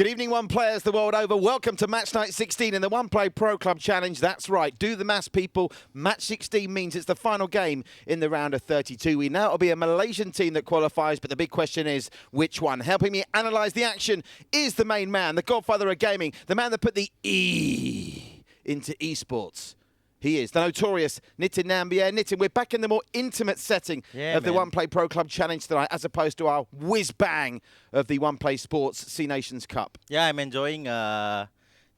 Good evening, One Players the world over. Welcome to Match Night 16 in the One Play Pro Club Challenge. That's right. Do the maths, people. Match 16 means it's the final game in the round of 32. We know it'll be a Malaysian team that qualifies, but the big question is, which one? Helping me analyse the action is the main man, the godfather of gaming, the man that put the E into esports. He is the notorious Nitin Nambiar. Nitin, we're back in the more intimate setting of the One Play Pro Club Challenge tonight, as opposed to our whiz-bang of the One Play Sports C Nations Cup. Yeah, I'm enjoying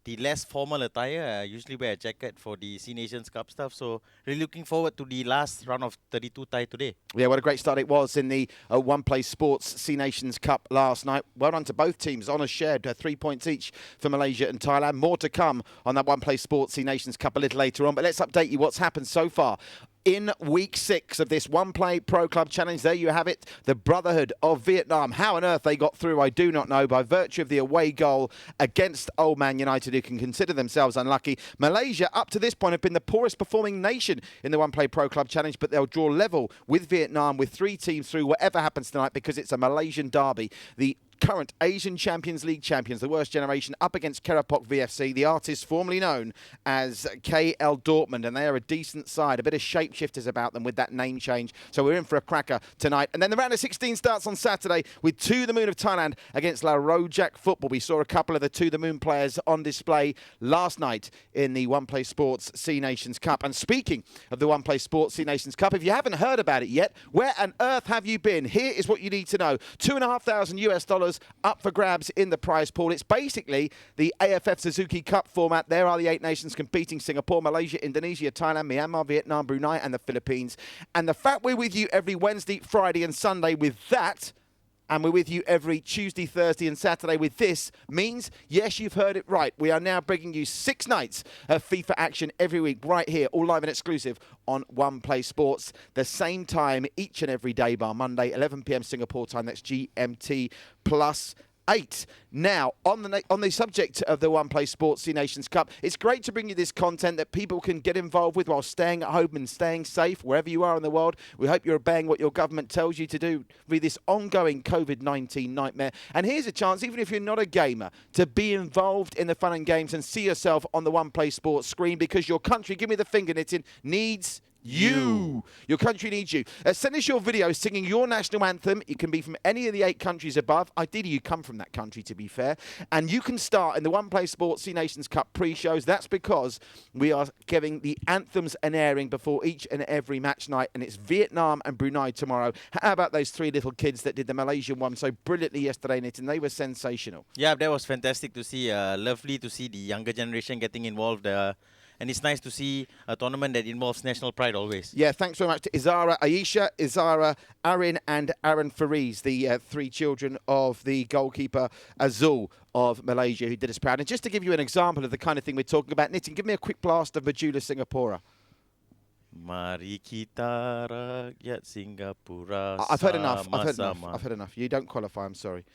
the less formal attire. I usually wear a jacket for the C Nations Cup stuff, so really looking forward to the last round of 32 tie today. Yeah, what a great start it was in the One Play Sports C Nations Cup last night. Well done to both teams. Honours shared, 3 points each for Malaysia and Thailand. More to come on that One Play Sports C Nations Cup a little later on, but let's update you what's happened so far. In week 6 of this One Play Pro Club Challenge, there you have it, the Brotherhood of Vietnam. How on earth they got through, I do not know, by virtue of the away goal against Old Man United, who can consider themselves unlucky. Malaysia, up to this point, have been the poorest performing nation in the One Play Pro Club Challenge, but they'll draw level with Vietnam with 3 teams through, whatever happens tonight, because it's a Malaysian derby. The current Asian Champions League champions, the worst generation, up against Keropok VFC, the artist formerly known as KL Dortmund, and they are a decent side. A bit of shapeshifters about them with that name change. So we're in for a cracker tonight. And then the round of 16 starts on Saturday with To The Moon of Thailand against La Rojak Football. We saw a couple of the To The Moon players on display last night in the One Play Sports C Nations Cup. And speaking of the One Play Sports C Nations Cup, if you haven't heard about it yet, where on earth have you been? Here is what you need to know. $2,500 up for grabs in the prize pool. It's basically the AFF Suzuki Cup format. There are the 8 nations competing: Singapore, Malaysia, Indonesia, Thailand, Myanmar, Vietnam, Brunei and the Philippines. And the fact we're with you every Wednesday, Friday and Sunday with that, and we're with you every Tuesday, Thursday and Saturday with this, means, yes, you've heard it right, we are now bringing you 6 nights of FIFA action every week right here, all live and exclusive on One Play Sports. The same time each and every day, bar Monday, 11 p.m. Singapore time. That's GMT plus 8. Now, on the subject of the One Play Sports C Nations Cup, it's great to bring you this content that people can get involved with while staying at home and staying safe wherever you are in the world. We hope you're obeying what your government tells you to do with this ongoing COVID-19 nightmare. And here's a chance, even if you're not a gamer, to be involved in the fun and games and see yourself on the One Play Sports screen, because your country, give me the finger, Nitin, needs you. Your country needs you. Send us your video singing your national anthem. It can be from any of the 8 countries above. Ideally, you come from that country, to be fair. And you can start in the One Play Sports C Nations Cup pre-shows. That's because we are giving the anthems an airing before each and every match night. And it's Vietnam and Brunei tomorrow. How about those 3 little kids that did the Malaysian one so brilliantly yesterday, Nitin? They were sensational. Yeah, that was fantastic to see. Lovely to see the younger generation getting involved. And it's nice to see a tournament that involves national pride always. Yeah, thanks very much to Izara, Arin and Aaron Fariz, the 3 children of the goalkeeper Azul of Malaysia, who did us proud. And just to give you an example of the kind of thing we're talking about, Nitin, give me a quick blast of Majula Singapura. Mari kita rakyat Singapura. I've heard enough. I've heard enough. You don't qualify, I'm sorry.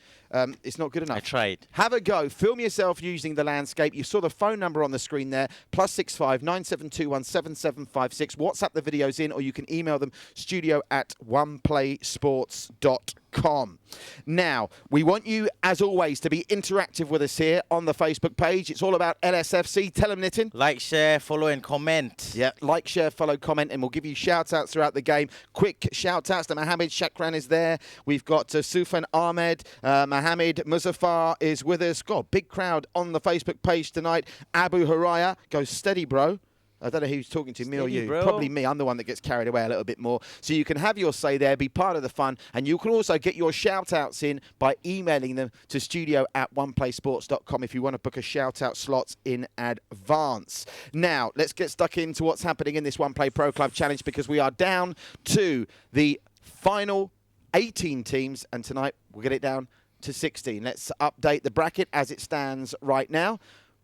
It's not good enough. I tried. Have a go. Film yourself using the landscape. You saw the phone number on the screen there, +65 9721 7756. WhatsApp the videos in, or you can email them, studio@oneplaysports.com. Now, we want you, as always, to be interactive with us here on the Facebook page. It's all about LSFC. Tell them, Nitin. Like, share, follow and comment. Yeah, like, share, follow, comment, and we'll give you shout-outs throughout the game. Quick shout-outs to Mohammed Shakran is there. We've got Sufan Ahmed. Mohammed Muzaffar is with us. God, big crowd on the Facebook page tonight. Abu Haraya. Go steady, bro. I don't know who's talking to, me or you. Bro. Probably me. I'm the one that gets carried away a little bit more. So you can have your say there, be part of the fun, and you can also get your shout-outs in by emailing them to studio@oneplaysports.com if you want to book a shout-out slot in advance. Now, let's get stuck into what's happening in this One Play Pro Club Challenge, because we are down to the final 18 teams, and tonight we'll get it down to 16. Let's update the bracket as it stands right now.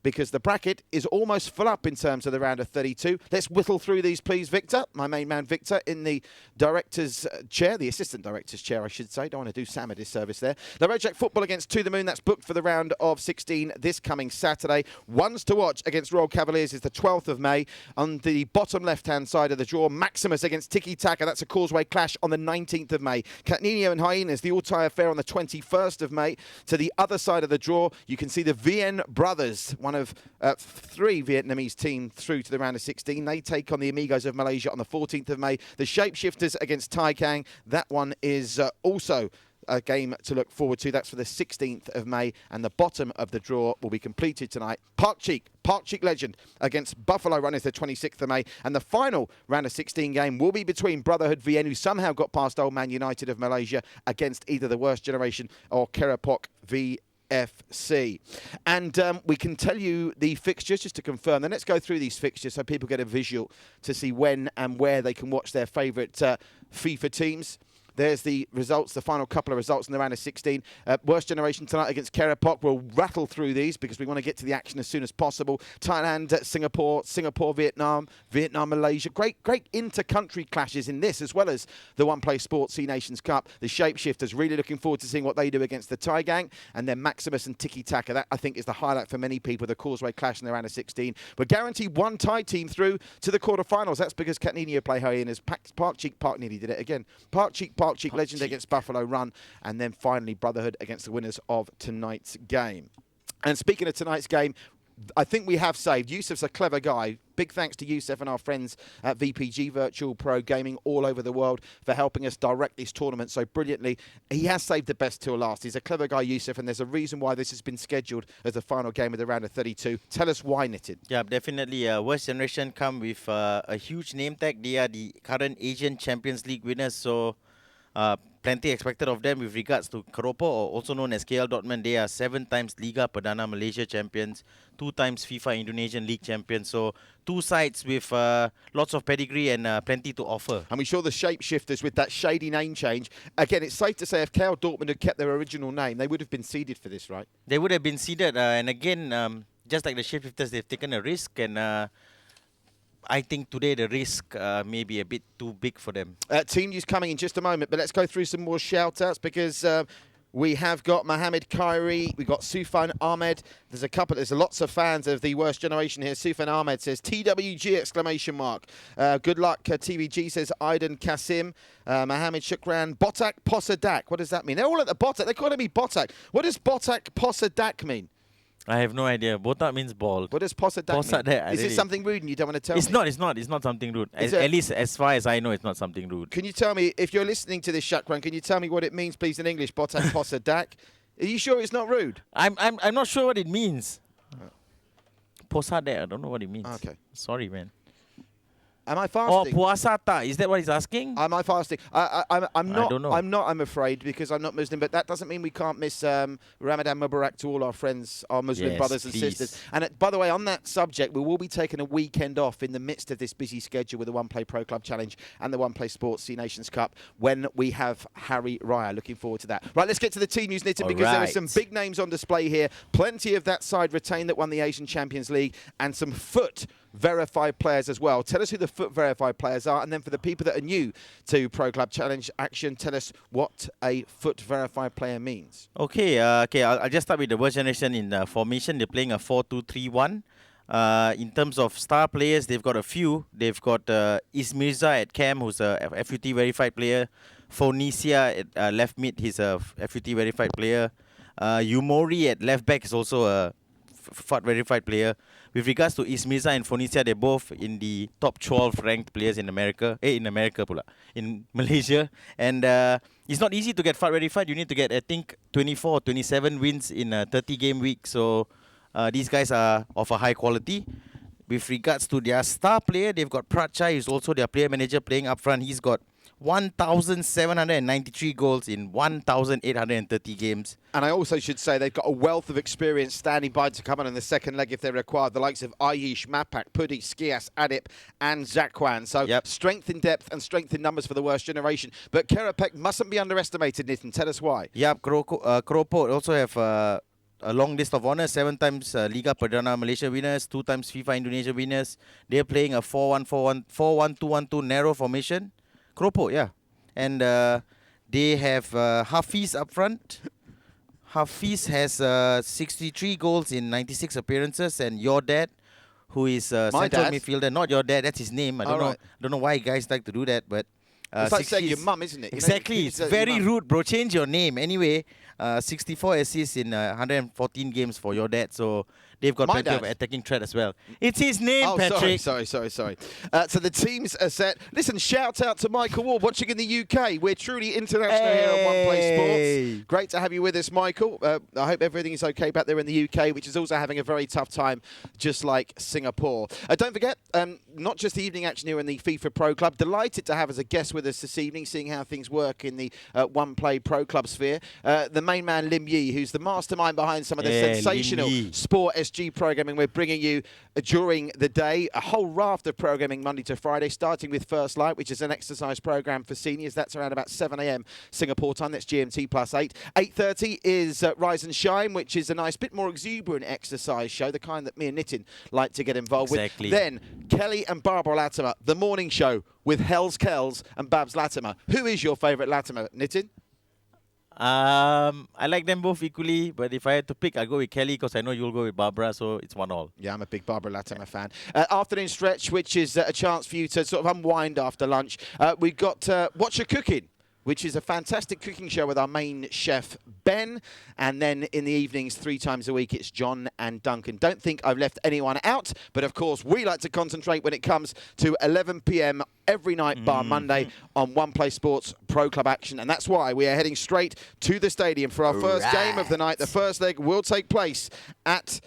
because the bracket is almost full up in terms of the round of 32. Let's whittle through these, please, Victor. My main man, Victor, in the director's chair, the assistant director's chair, I should say. Don't want to do Sam a disservice there. The Red Jack football against To The Moon, that's booked for the round of 16 this coming Saturday. Ones to watch against Royal Cavaliers is the 12th of May. On the bottom left-hand side of the draw, Maximus against Tiki Taka. That's a Causeway clash on the 19th of May. Catnino and Hyenas, the all-Thai affair on the 21st of May. To the other side of the draw, you can see the Vien Brothers, one of 3 Vietnamese teams through to the round of 16. They take on the Amigos of Malaysia on the 14th of May. The Shapeshifters against Tai Kang. That one is also a game to look forward to. That's for the 16th of May, and the bottom of the draw will be completed tonight. Park Cheek Legend against Buffalo Run is the 26th of May, and the final round of 16 game will be between Brotherhood VN, who somehow got past Old Man United of Malaysia, against either the Worst Generation or Keropok VFC. And we can tell you the fixtures just to confirm. Then let's go through these fixtures so people get a visual to see when and where they can watch their favourite FIFA teams. There's the results, the final couple of results in the round of 16. Worst Generation tonight against Keropok. We'll rattle through these because we want to get to the action as soon as possible. Thailand, Singapore, Vietnam, Malaysia. Great inter-country clashes in this, as well as the One Play Sports C Nations Cup. The Shapeshifters, really looking forward to seeing what they do against the Thai Gang. And then Maximus and Tiki Taka. That, I think, is the highlight for many people, the Causeway clash in the round of 16. We're guaranteed one Thai team through to the quarterfinals. That's because Catnino play Hyenas. Park nearly did it again. Park Cheek Legend against Buffalo Run, and then finally Brotherhood against the winners of tonight's game. And speaking of tonight's game, I think we have saved. Yusuf's a clever guy. Big thanks to Yusuf and our friends at VPG Virtual Pro Gaming all over the world for helping us direct this tournament so brilliantly. He has saved the best till last. He's a clever guy, Yusuf, and there's a reason why this has been scheduled as the final game of the round of 32. Tell us why, Nitin. Yeah, definitely. Worst Generation come with a huge name tag. They are the current Asian Champions League winners, so plenty expected of them with regards to Keropok, or also known as KL Dortmund. They are 7 times Liga Perdana Malaysia champions, 2 times FIFA Indonesian League champions. So 2 sides with lots of pedigree and plenty to offer. And we saw the Shapeshifters with that shady name change. Again, it's safe to say if KL Dortmund had kept their original name, they would have been seeded for this, right? They would have been seeded. And again, just like the Shapeshifters, they've taken a risk, and I think today the risk may be a bit too big for them. Team news coming in just a moment, but let's go through some more shout-outs because we have got Mohamed Khairi, we've got Sufan Ahmed. There's lots of fans of the Worst Generation here. Sufan Ahmed says, TWG, exclamation mark. Good luck, TVG, says Aidan Kasim. Mohamed Shukran, Botak Posadak. What does that mean? They're all at the Botak. They're calling me Botak. What does Botak Posadak mean? I have no idea. Botak means bald. What does Posadak mean? Is it something rude and you don't want to tell me? It's not something rude. At least as far as I know, it's not something rude. Can you tell me, if you're listening to this, Shukran, can you tell me what it means, please, in English? Botak Posadak. Are you sure it's not rude? I'm not sure what it means. Posadak, I don't know what it means. Okay. Sorry, man. Am I fasting? Oh, puasa tak? Is that what he's asking? Am I fasting? I'm not. I don't know. I'm not. I'm afraid, because I'm not Muslim. But that doesn't mean we can't miss Ramadan Mubarak to all our friends, our Muslim brothers and sisters. And by the way, on that subject, we will be taking a weekend off in the midst of this busy schedule with the One Play Pro Club Challenge and the One Play Sports C Nations Cup when we have Harry Raya. Looking forward to that. Right, let's get to the team news, Nitin, because there are some big names on display here. Plenty of that side retained that won the Asian Champions League, and some foot verified players as well. Tell us who the foot verified players are, and then for the people that are new to Pro Club Challenge action, tell us what a foot verified player means. Okay, I'll just start with the Worst Generation in formation. They're playing a 4-2-3-1. In terms of star players, they've got a few. They've got Ismirza at cam, who's a FUT verified player. Phoenicia at left mid, he's a FUT verified player. Yumori at left back is also a FUT verified player. With regards to Ismirza and Phoenicia, they're both in the top 12 ranked players in America. In Malaysia. And it's not easy to get FUT verified. You need to get, I think, 24 or 27 wins in a 30-game week. So these guys are of a high quality. With regards to their star player, they've got Pratchai, who's also their player manager playing up front. He's got 1,793 goals in 1,830 games. And I also should say they've got a wealth of experience standing by to come on in the second leg if they're required. The likes of Ayush, Mapak, Pudi, Skias, Adip and Zakwan. So strength in depth and strength in numbers for the Worst Generation. But Keropok mustn't be underestimated, Nitin. Tell us why. Keropok also have a long list of honors, 7 times Liga Perdana Malaysia winners, 2 times FIFA Indonesia winners. They're playing a 4-1-2-1-2 narrow formation. Keropok, yeah. And they have Hafiz up front. Hafiz has 63 goals in 96 appearances, and your dad, who is central dad? midfielder, not your dad, that's his name. I don't know why guys like to do that, but it's like saying your mum, isn't it? Exactly. It's very rude, bro. Change your name. Anyway, 64 assists in 114 games for your dad, so they've got plenty of attacking threat as well. It's his name, Patrick. Sorry. So the teams are set. Listen, shout out to Michael Ward watching in the UK. We're truly international here on One Play Sports. Great to have you with us, Michael. I hope everything is okay back there in the UK, which is also having a very tough time, just like Singapore. Don't forget, not just the evening action here in the FIFA Pro Club. Delighted to have as a guest with us this evening, seeing how things work in the One Play Pro Club sphere. The main man, Lim Yi, who's the mastermind behind some of the sensational Sport SG programming we're bringing you during the day. A whole raft of programming Monday to Friday, starting with First Light, which is an exercise program for seniors. That's around about 7 a.m. Singapore time. That's GMT +8. 8:30 is Rise and Shine, which is a nice bit more exuberant exercise show, the kind that me and Nitin like to get involved with. Then Kelly and Barbara Latimer, the morning show with Hells Kells and Babs Latimer. Who is your favourite Latimer, Nitin? I like them both equally, but if I had to pick, I'll go with Kelly because I know you'll go with Barbara, so it's 1-1. Yeah, I'm a big Barbara Latimer fan. Afternoon stretch, which is a chance for you to sort of unwind after lunch. We've got Watch Your Cooking, which is a fantastic cooking show with our main chef, Ben. And then in the evenings, 3 times a week, it's John and Duncan. Don't think I've left anyone out, but of course, we like to concentrate when it comes to 11 p.m. every night, bar Monday, on One Play Sports Pro Club action. And that's why we are heading straight to the stadium for our first game of the night. The first leg will take place at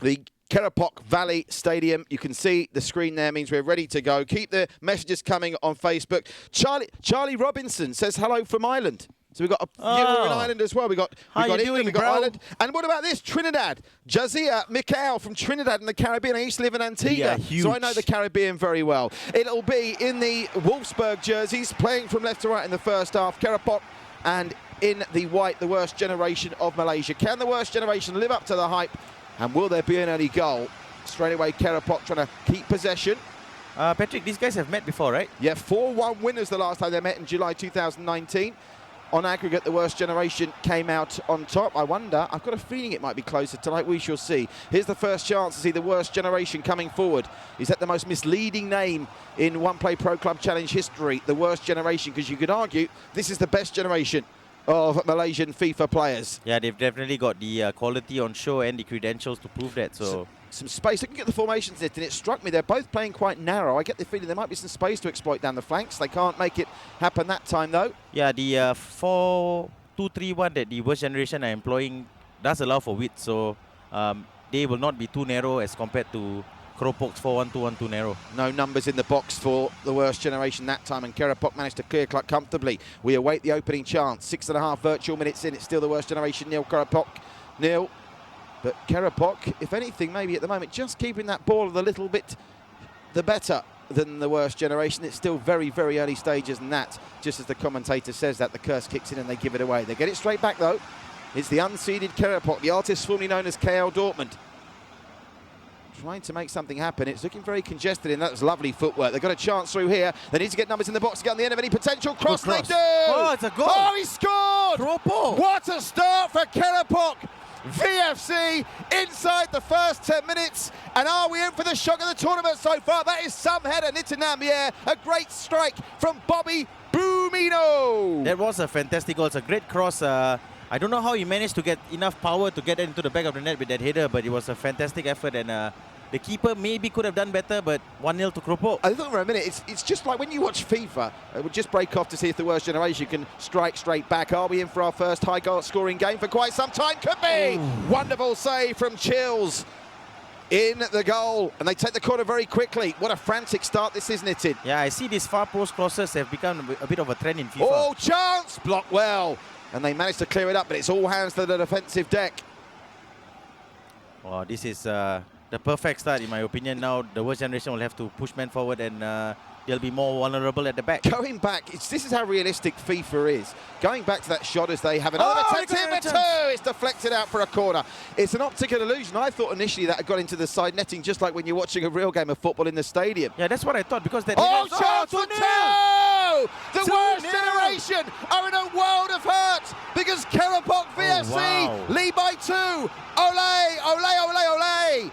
the Keropok Valley Stadium. You can see the screen there means we're ready to go. Keep the messages coming on Facebook. Charlie Robinson says hello from Ireland. So we've got a viewer in Ireland as well. We've got England, we've got Ireland. And what about this? Trinidad. Jazia Mikhail from Trinidad in the Caribbean. I used to live in Antigua, so I know the Caribbean very well. It'll be in the Wolfsburg jerseys, playing from left to right in the first half. Keropok, and in the white, the worst generation of Malaysia. Can the worst generation live up to the hype? And will there be an early goal? Straight away, Keropok trying to keep possession. Patrick, these guys have met before, right? Yeah, 4-1 winners the last time they met in July 2019. On aggregate, the worst generation came out on top. I wonder, I've got a feeling it might be closer tonight. We shall see. Here's the first chance to see the worst generation coming forward. Is that the most misleading name in One Play Pro Club Challenge history? The worst generation, because you could argue this is the best generation of Malaysian FIFA players. Yeah, they've definitely got the quality on show and the credentials to prove that. So some space. Looking at the formations, and it struck me they're both playing quite narrow. I get the feeling there might be some space to exploit down the flanks. They can't make it happen that time, though. Yeah, the 4-2-3-1 that the worst generation are employing does allow for width, so they will not be too narrow as compared to Keropok's 4-1-2-1-2 narrow. No numbers in the box for the worst generation that time, and Keropok managed to clear comfortably. We await the opening chance. 6.5 virtual minutes in. It's still the worst generation. Nil, Keropok nil. But Keropok, if anything, maybe at the moment, just keeping that ball a little bit the better than the worst generation. It's still very, very early stages, and that, just as the commentator says that, the curse kicks in and they give it away. They get it straight back, though. It's the unseeded Keropok, the artist formerly known as KL Dortmund, trying to make something happen. It's looking very congested, and that was lovely footwork. They've got a chance through here. They need to get numbers in the box to get on the end of any potential cross. They do! Oh, it's a goal! Oh, he scored! Keropok! What a start for Keropok VFC inside the first 10 minutes. And are we in for the shock of the tournament so far? That is some header. Nitin Nambiar, a great strike from Bobby Boomino. That was a fantastic goal. It's a great cross. I don't know how he managed to get enough power to get it into the back of the net with that header, but it was a fantastic effort, and the keeper maybe could have done better, but 1-0 to Keropok. I thought for a minute, it's just like when you watch FIFA, it would just break off to see if the worst generation can strike straight back. Are we in for our first high goal scoring game for quite some time? Could be! Ooh. Wonderful save from Chills in the goal, and they take the corner very quickly. What a frantic start this is, Nitin. Yeah, I see these far post crosses have become a bit of a trend in FIFA. Oh, chance! Blocked well. And they managed to clear it up, but it's all hands to the defensive deck. Oh, this is the perfect start, in my opinion. Now the worst generation will have to push men forward and they'll be more vulnerable at the back. Going back, this is how realistic FIFA is. Going back to that shot as they have another attempt here for two. It's deflected out for a corner. It's an optical illusion. I thought initially that had got into the side netting, just like when you're watching a real game of football in the stadium. Yeah, that's what I thought, because that... chance for two! The worst generation are in a world of hurt because Keropok VFC lead by 2. Ole, ole, ole, ole!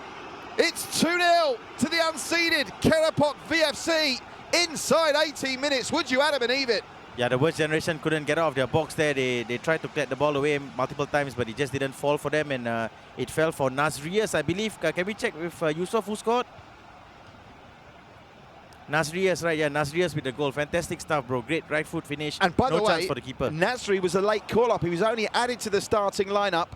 It's 2-0 to the unseeded Keropok VFC inside 18 minutes. Would you, Adam, believe it? Yeah, the worst generation couldn't get out of their box there. They tried to clear the ball away multiple times, but it just didn't fall for them, and it fell for Nasrias, I believe. Can we check with Yusuf who scored? Nasrias, right? Yeah, Nasrias with the goal. Fantastic stuff, bro. Great right foot finish. And by the way, chance for the keeper. Nasri was a late call-up. He was only added to the starting lineup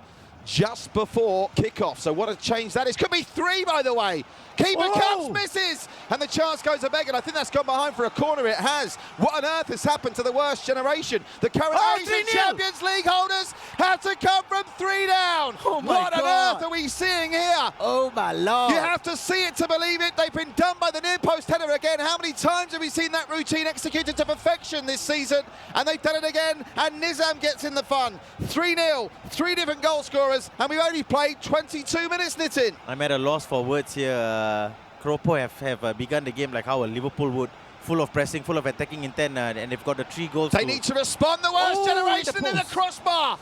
just before kickoff. So what a change that is. Could be 3, by the way. Keeper comes, misses, and the chance goes a beggar. I think that's gone behind for a corner. It has. What on earth has happened to the worst generation? The current Asian Champions League holders have to come from 3 down. What on earth are we seeing here? Oh my lord. You have to see it to believe it. They've been done by the near post header again. How many times have we seen that routine executed to perfection this season? And they've done it again, and Nizam gets in the fun. 3-0, 3 different goal scorers, and we've only played 22 minutes, Nitin. I'm at a loss for words here. Keropok have begun the game like how a Liverpool would, full of pressing, full of attacking intent, and they've got the 3 goals. They need to respond. The worst generation in the crossbar.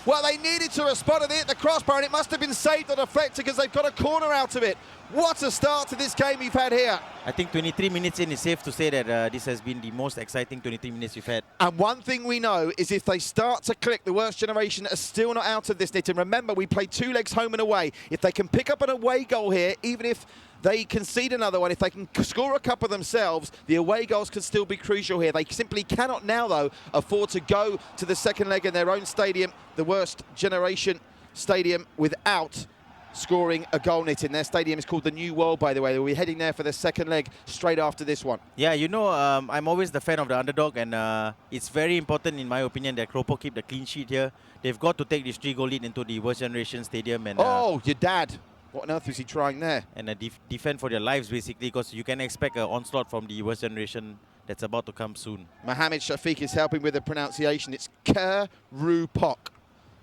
Well, they needed to respond and hit the crossbar, and it must have been saved or deflected because they've got a corner out of it. What a start to this game we've had here. I think 23 minutes in is safe to say that this has been the most exciting 23 minutes we've had. And one thing we know is if they start to click, the worst generation are still not out of this, Nitin. Remember, we played 2 legs home and away. If they can pick up an away goal here, even if they concede another one, if they can score a couple themselves, the away goals can still be crucial here. They simply cannot now, though, afford to go to the second leg in their own stadium, the worst generation stadium, without scoring a goal, Nitin. Their stadium is called the New World, by the way. They'll be heading there for the second leg straight after this one. Yeah, you know, I'm always the fan of the underdog, and it's very important, in my opinion, that Keropok keep the clean sheet here. They've got to take this 3-goal lead into the worst generation stadium. And your dad. What on earth was he trying there? And defend for their lives, basically, because you can expect an onslaught from the worst generation that's about to come soon. Mohammed Shafiq is helping with the pronunciation. It's Keropok.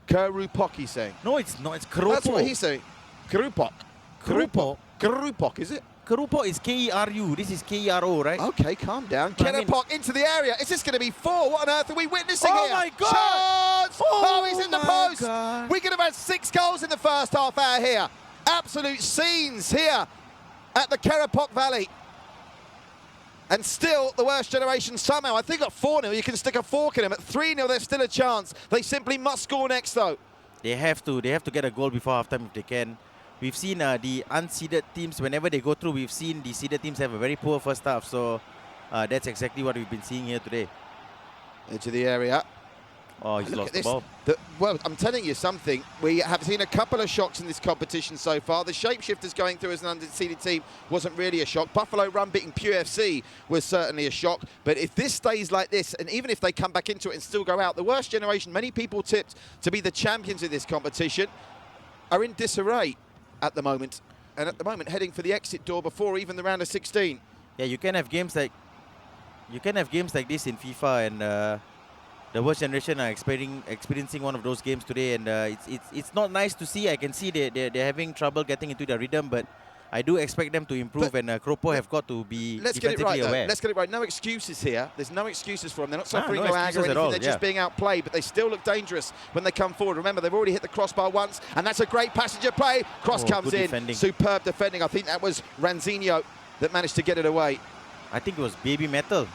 Keropok, he's saying. No, it's not. It's Keropok. That's what he's saying. Keropok. Keropok. Keropok, is it? Keropok is K-E-R-U. This is K-E-R-O, right? Okay, calm down. Keropok into the area. Is this going to be 4? What on earth are we witnessing here? Oh my God! Chance! Oh, he's in the post. God. We could have had 6 goals in the first half hour here. Absolute scenes here at the Keropok Valley. And still, the worst generation somehow, I think at 4-0, you can stick a fork in them. At 3-0, there's still a chance. They simply must score next, though. They have to get a goal before halftime if they can. We've seen the unseeded teams, whenever they go through, we've seen the seeded teams have a very poor first half. So that's exactly what we've been seeing here today. Into the area. Oh, he's lost the ball. Well, I'm telling you something. We have seen a couple of shocks in this competition so far. The Shapeshifters going through as an unseeded team wasn't really a shock. Buffalo Run beating PFC was certainly a shock. But if this stays like this, and even if they come back into it and still go out, the worst generation, many people tipped to be the champions of this competition, are in disarray at the moment. And at the moment, heading for the exit door before even the round of 16. Yeah, you can have games like this in FIFA, and the worst generation are experiencing one of those games today, and it's not nice to see. I can see they're having trouble getting into their rhythm, but I do expect them to improve, and Keropok have got to be defensively aware. Let's get it right. No excuses here. There's no excuses for them. They're not suffering no no anger or excuses anything. at all, They're just being outplayed, but they still look dangerous when they come forward. Remember, they've already hit the crossbar once, and that's a great passenger play. Cross comes in. Defending. Superb defending. I think that was Ranzinho that managed to get it away. I think it was Baby Metal.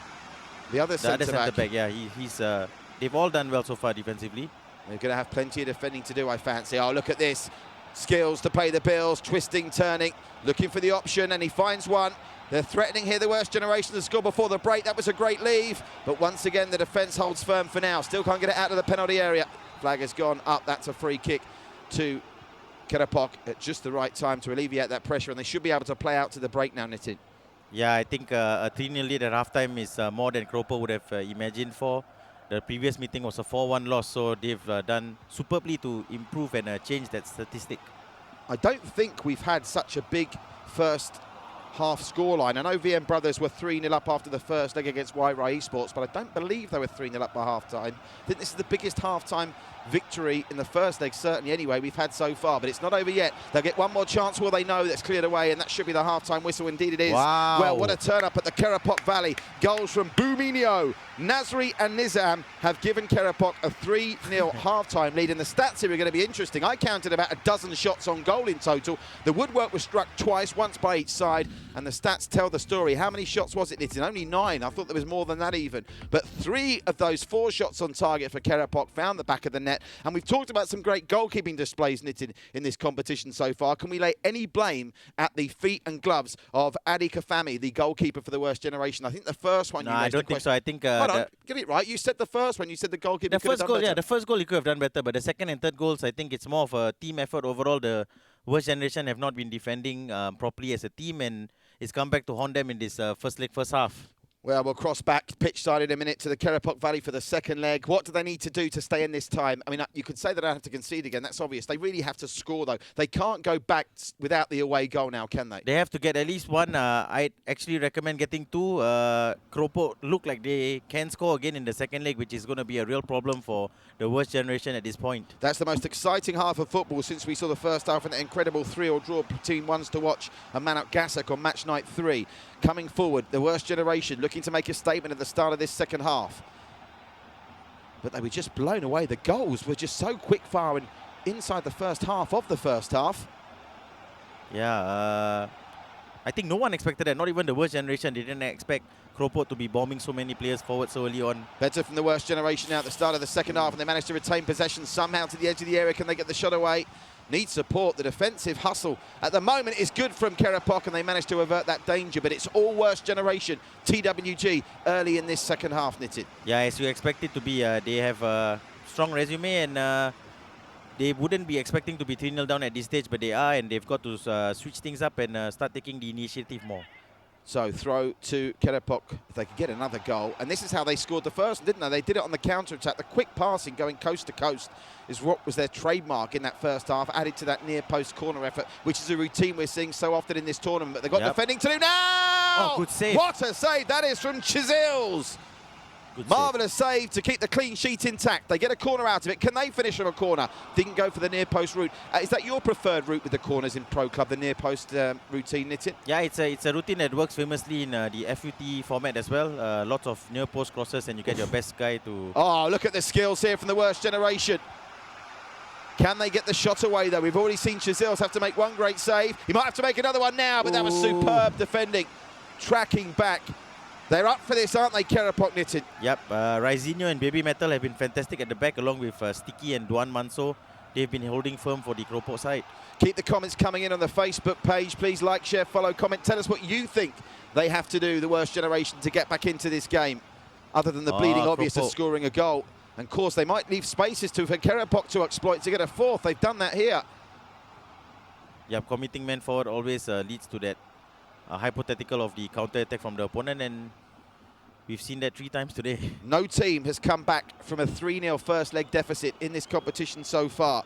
The other centre back. Yeah, he's. They've all done well so far defensively. They're going to have plenty of defending to do, I fancy. Oh, look at this. Skills to pay the bills, twisting, turning, looking for the option, and he finds one. They're threatening here the worst generation to score before the break. That was a great leave, but once again, the defence holds firm for now. Still can't get it out of the penalty area. Flag has gone up. That's a free kick to Keropok at just the right time to alleviate that pressure, and they should be able to play out to the break now, Nitin. Yeah, I think a 3-0 lead at halftime is more than Keropok would have imagined for. The previous meeting was a 4-1 loss, so they've done superbly to improve and change that statistic. I don't think we've had such a big first half scoreline. I know VM Brothers were 3-0 up after the first leg against Wairai Esports, but I don't believe they were 3-0 up by half-time. I think this is the biggest half-time victory in the first leg, certainly anyway, we've had so far, but it's not over yet. They'll get one more chance. Will they know that's cleared away, and that should be the half-time whistle. Indeed it is. Wow. Well, what a turn-up at the Keropok Valley. Goals from Buminio, Nasri and Nizam have given Keropok a 3-0 half-time lead, and the stats here are going to be interesting. I counted about a dozen shots on goal in total. The woodwork was struck twice, once by each side, and the stats tell the story. How many shots was it, Nitin? Only 9. I thought there was more than that even. But 3 of those 4 shots on target for Keropok found the back of the net. And we've talked about some great goalkeeping displays, Nitin, in this competition so far. Can we lay any blame at the feet and gloves of Adi Kafami, the goalkeeper for the worst generation? I think the first one. No, I don't think so. I think hold on, get it right. You said the first one. You said the goalkeeper. The first goal, the first goal he could have done better, but the second and third goals, I think it's more of a team effort overall. The worst generation have not been defending properly as a team, and it's come back to haunt them in this first leg, first half. Well, we'll cross back pitch side in a minute to the Keropok Valley for the second leg. What do they need to do to stay in this time? I mean, you could say that I have to concede again. That's obvious. They really have to score, though. They can't go back without the away goal now, can they? They have to get at least one. I'd actually recommend getting 2. Keropok look like they can score again in the second leg, which is going to be a real problem for the worst generation at this point. That's the most exciting half of football since we saw the first half, an incredible 3-3 draw between ones to watch and Manuk Gasak on match night 3. Coming forward, the worst generation looking to make a statement at the start of this second half. But they were just blown away. The goals were just so quick fire and inside the first half of the first half. Yeah, I think no one expected that. Not even the worst generation. They didn't expect Keropok to be bombing so many players forward so early on. Better from the worst generation now at the start of the second half, and they managed to retain possession somehow to the edge of the area. Can they get the shot away? Need support. The defensive hustle at the moment is good from Keropok, and they managed to avert that danger, but it's all worst generation TWG early in this second half, Nitin. Yeah, as you expect it to be. They have a strong resume, and they wouldn't be expecting to be 3-0 down at this stage, but they are, and they've got to switch things up and start taking the initiative more. So throw to Keropok if they could get another goal. And this is how they scored the first, didn't they? They did it on the counter-attack. The quick passing going coast to coast is what was their trademark in that first half, added to that near-post corner effort, which is a routine we're seeing so often in this tournament. But they've got defending to do now! Oh, good save. What a save that is from Chizils! Marvellous save to keep the clean sheet intact. They get a corner out of it. Can they finish from a corner? Didn't go for the near post route. Is that your preferred route with the corners in Pro Club, the near post routine, Nitin? Yeah, it's a routine that works famously in the FUT format as well. Lots of near post crosses, and you get your best guy to... Oh, look at the skills here from the worst generation. Can they get the shot away, though? We've already seen Chizils have to make one great save. He might have to make another one now, but that was superb defending. Tracking back. They're up for this, aren't they, Keropok, Nitin? Yep, Raizinho and Baby Metal have been fantastic at the back, along with Sticky and Duan Manso. They've been holding firm for the Keropok side. Keep the comments coming in on the Facebook page. Please like, share, follow, comment. Tell us what you think they have to do, the worst generation, to get back into this game, other than the bleeding obvious of scoring a goal. And, of course, they might leave spaces for Keropok to exploit to get a fourth. They've done that here. Yep, committing man forward always leads to that hypothetical of the counter-attack from the opponent, and we've seen that 3 times today. No team has come back from a 3-0 first leg deficit in this competition so far.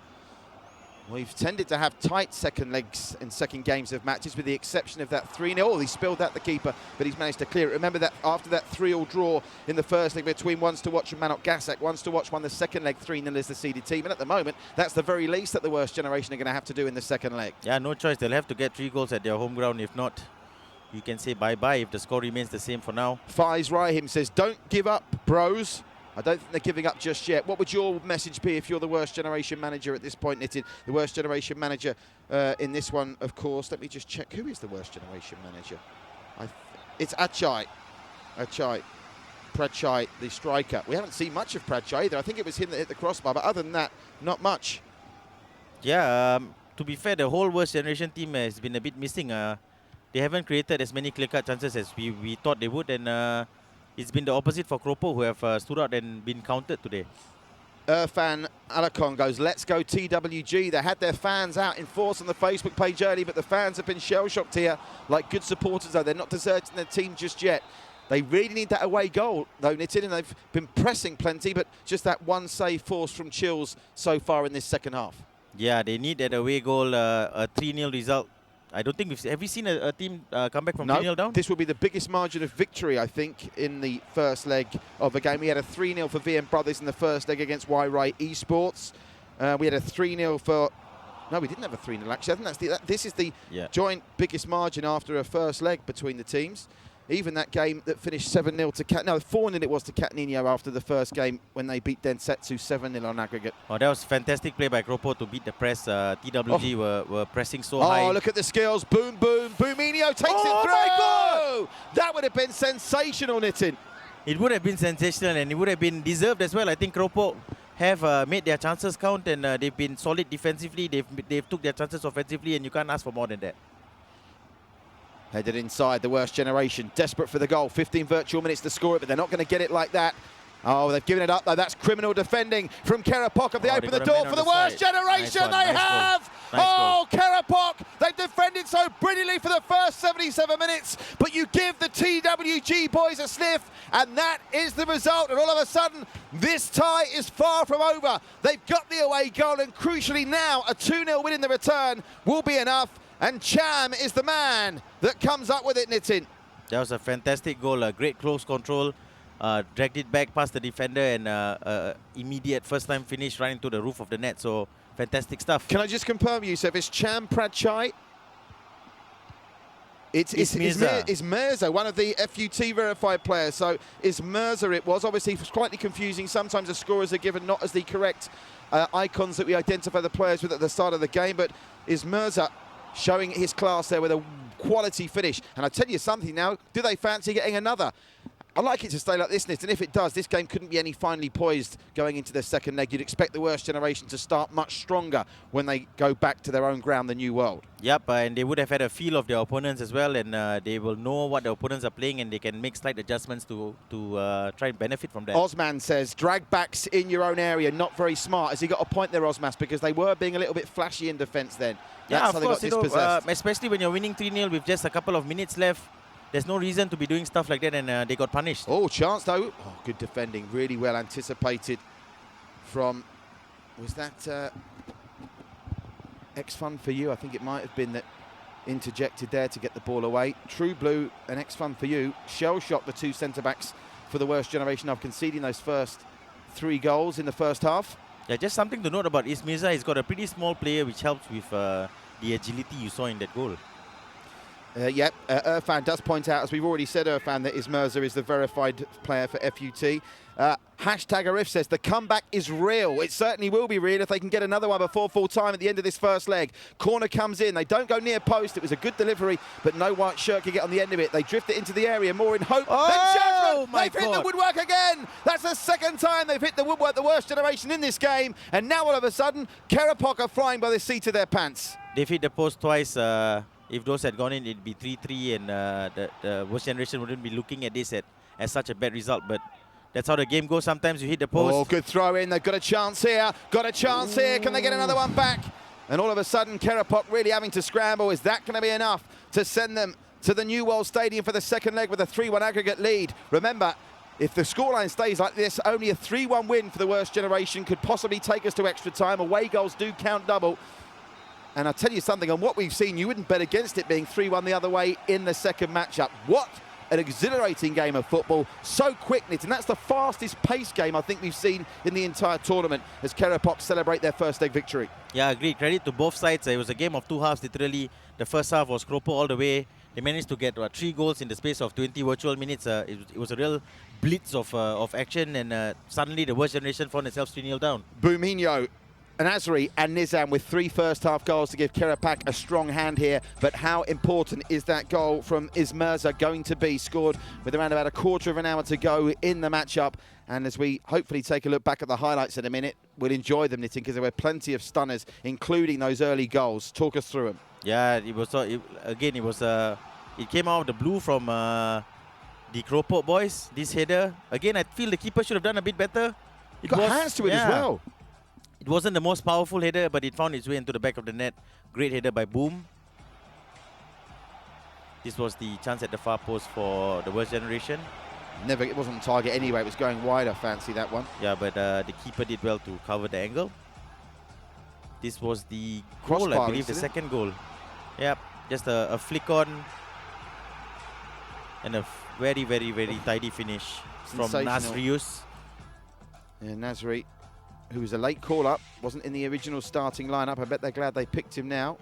We've tended to have tight second legs in second games of matches, with the exception of that 3-0. Oh, he spilled that, the keeper, but he's managed to clear it. Remember that after that 3-3 draw in the first leg between Ones to Watch and Manuk Gasak, Ones to Watch won the second leg 3-0 as the seeded team. And at the moment, that's the very least that the worst generation are going to have to do in the second leg. Yeah, no choice. They'll have to get 3 goals at their home ground. If not, you can say bye-bye if the score remains the same for now. Faiz Rahim says, don't give up, bros. I don't think they're giving up just yet. What would your message be if you're the worst generation manager at this point, Nitin? The worst generation manager in this one, of course. Let me just check. Who is the worst generation manager? It's Achai. Prachai, the striker. We haven't seen much of Prachai either. I think it was him that hit the crossbar, but other than that, not much. Yeah, to be fair, the whole worst generation team has been a bit missing. They haven't created as many clear-cut chances as we thought they would, and it's been the opposite for Keropok, who have stood out and been counted today. Irfan Alakon goes, let's go TWG. They had their fans out in force on the Facebook page early, but the fans have been shell-shocked here. Like good supporters, though, they're not deserting their team just yet. They really need that away goal, though, Nitin, and they've been pressing plenty, but just that one save force from Chills so far in this second half. Yeah, they need that away goal, a 3-0 result I don't think have we seen a team come back from No, 3-0 down? this will be the biggest margin of victory, I think, in the first leg of the game. We had a 3-0 for VM Brothers in the first leg against Y-Right Esports. We had a 3-0 for... No, we didn't have a 3-0, actually. I think this is the joint biggest margin after a first leg between the teams. Even that game that finished 7-0 to 4-0 it was to Catanino after the first game when they beat Densetsu 7-0 on aggregate. Oh, that was fantastic play by Keropok to beat the press. TWG were pressing so high. Oh, look at the skills. Boom, boom. Boominho takes it through. My God! That would have been sensational, Nitin. It would have been sensational and it would have been deserved as well. I think Keropok have made their chances count and they've been solid defensively. They've took their chances offensively and you can't ask for more than that. Headed inside, the worst generation, desperate for the goal. 15 virtual minutes to score it, but they're not going to get it like that. Oh, they've given it up, though. That's criminal defending from Keropok. Have they opened the door for the worst generation? They have! Oh, Keropok! They've defended so brilliantly for the first 77 minutes, but you give the TWG boys a sniff, and that is the result. And all of a sudden, this tie is far from over. They've got the away goal, and crucially now, a 2-0 win in the return will be enough. And Cham is the man that comes up with it, Nitin. That was a fantastic goal, a great close control. Dragged it back past the defender and immediate first-time finish right into the roof of the net. So, fantastic stuff. Can I just confirm, Yusuf, it's Cham Pradchai? It's Mirza, one of the FUT verified players. So, it's Mirza it was. Obviously, slightly confusing. Sometimes the scorers are given not as the correct icons that we identify the players with at the start of the game. But is Mirza showing his class there with a quality finish. And I tell you something now, do they fancy getting another? I'd like it to stay like this, Nit, and if it does, this game couldn't be any finely poised going into the second leg. You'd expect the worst generation to start much stronger when they go back to their own ground, the new world. Yep, and they would have had a feel of their opponents as well, and they will know what the opponents are playing, and they can make slight adjustments to try and benefit from that. Osman says, drag backs in your own area, not very smart. Has he got a point there, Osmas? Because they were being a little bit flashy in defence then. That's how they got dispossessed. Especially when you're winning 3-0 with just a couple of minutes left. There's no reason to be doing stuff like that, and they got punished. Oh, chance though. Oh, good defending. Really well anticipated from... Was that X-Fun for you? I think it might have been that interjected there to get the ball away. True Blue and X-Fun for you. Shell-shocked the two centre-backs for the worst generation of conceding those first 3 goals in the first half. Yeah, just something to note about Ismirza. He's got a pretty small player, which helps with the agility you saw in that goal. Irfan does point out, as we've already said, Irfan, that Ismirza is the verified player for FUT. Hashtag Arif says, the comeback is real. It certainly will be real if they can get another one before full time at the end of this first leg. Corner comes in. They don't go near post. It was a good delivery, but no white shirt can get on the end of it. They drift it into the area, more in hope than judgment. They've hit the woodwork again. That's the second time they've hit the woodwork, the worst generation in this game. And now all of a sudden, Keropok are flying by the seat of their pants. They've hit the post twice. If those had gone in, it'd be 3-3, and the worst generation wouldn't be looking at this as such a bad result. But that's how the game goes. Sometimes you hit the post. Oh, good throw in. They've got a chance here. Got a chance here. Can they get another one back? And all of a sudden, Keropok really having to scramble. Is that going to be enough to send them to the New World Stadium for the second leg with a 3-1 aggregate lead? Remember, if the scoreline stays like this, only a 3-1 win for the worst generation could possibly take us to extra time. Away goals do count double. And I'll tell you something, on what we've seen, you wouldn't bet against it being 3-1 the other way in the second matchup. What an exhilarating game of football. So quick, Nit, and that's the fastest paced game I think we've seen in the entire tournament as Keropok celebrate their first leg victory. Yeah, agreed. Credit to both sides. It was a game of 2 halves, literally. The first half was Keropok all the way. They managed to get 3 goals in the space of 20 virtual minutes. It was a real blitz of action, and suddenly the worst generation found themselves 3-0 down. Boominho, and Azri and Nizam with 3 first-half goals to give Keropok a strong hand here. But how important is that goal from Ismirza going to be, scored with around about a quarter of an hour to go in the matchup? And as we hopefully take a look back at the highlights in a minute, we'll enjoy them, Nitin, because there were plenty of stunners, including those early goals. Talk us through them. Yeah, it was it came out of the blue from the Keropok boys, this header. Again, I feel the keeper should have done a bit better. It got hands to it as well. It wasn't the most powerful header, but it found its way into the back of the net. Great header by Boom. This was the chance at the far post for the worst generation. It wasn't on target anyway. It was going wide. I fancy that one. Yeah, but the keeper did well to cover the angle. This was the goal, I believe, the second goal. Yep. Just a flick on and a very, very, very tidy finish from Nasrius. Yeah, Nasri, who was a late call-up, wasn't in the original starting lineup. I bet they're glad they picked him now.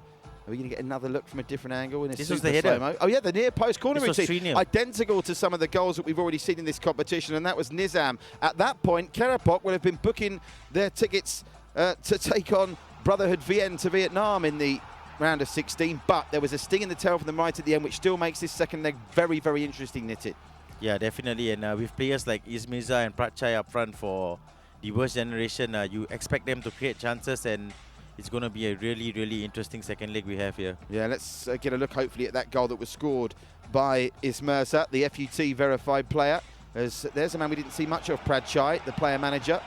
Are we going to get another look from a different angle in a This super was the header. slow-mo? Oh, yeah, the near-post corner This was routine. 3-0. Identical to some of the goals that we've already seen in this competition, and that was Nizam. At that point, Keropok would have been booking their tickets to take on Brotherhood VN to Vietnam in the round of 16, but there was a sting in the tail from the right at the end, which still makes this second leg very, very interesting, Knitted. Yeah, definitely. And with players like Ismirza and Pratchai up front for the worst generation, you expect them to create chances, and it's going to be a really, really interesting second leg we have here. Yeah, let's get a look, hopefully, at that goal that was scored by Ismirza, the FUT verified player. There's a man we didn't see much of, Pratchai, the player manager.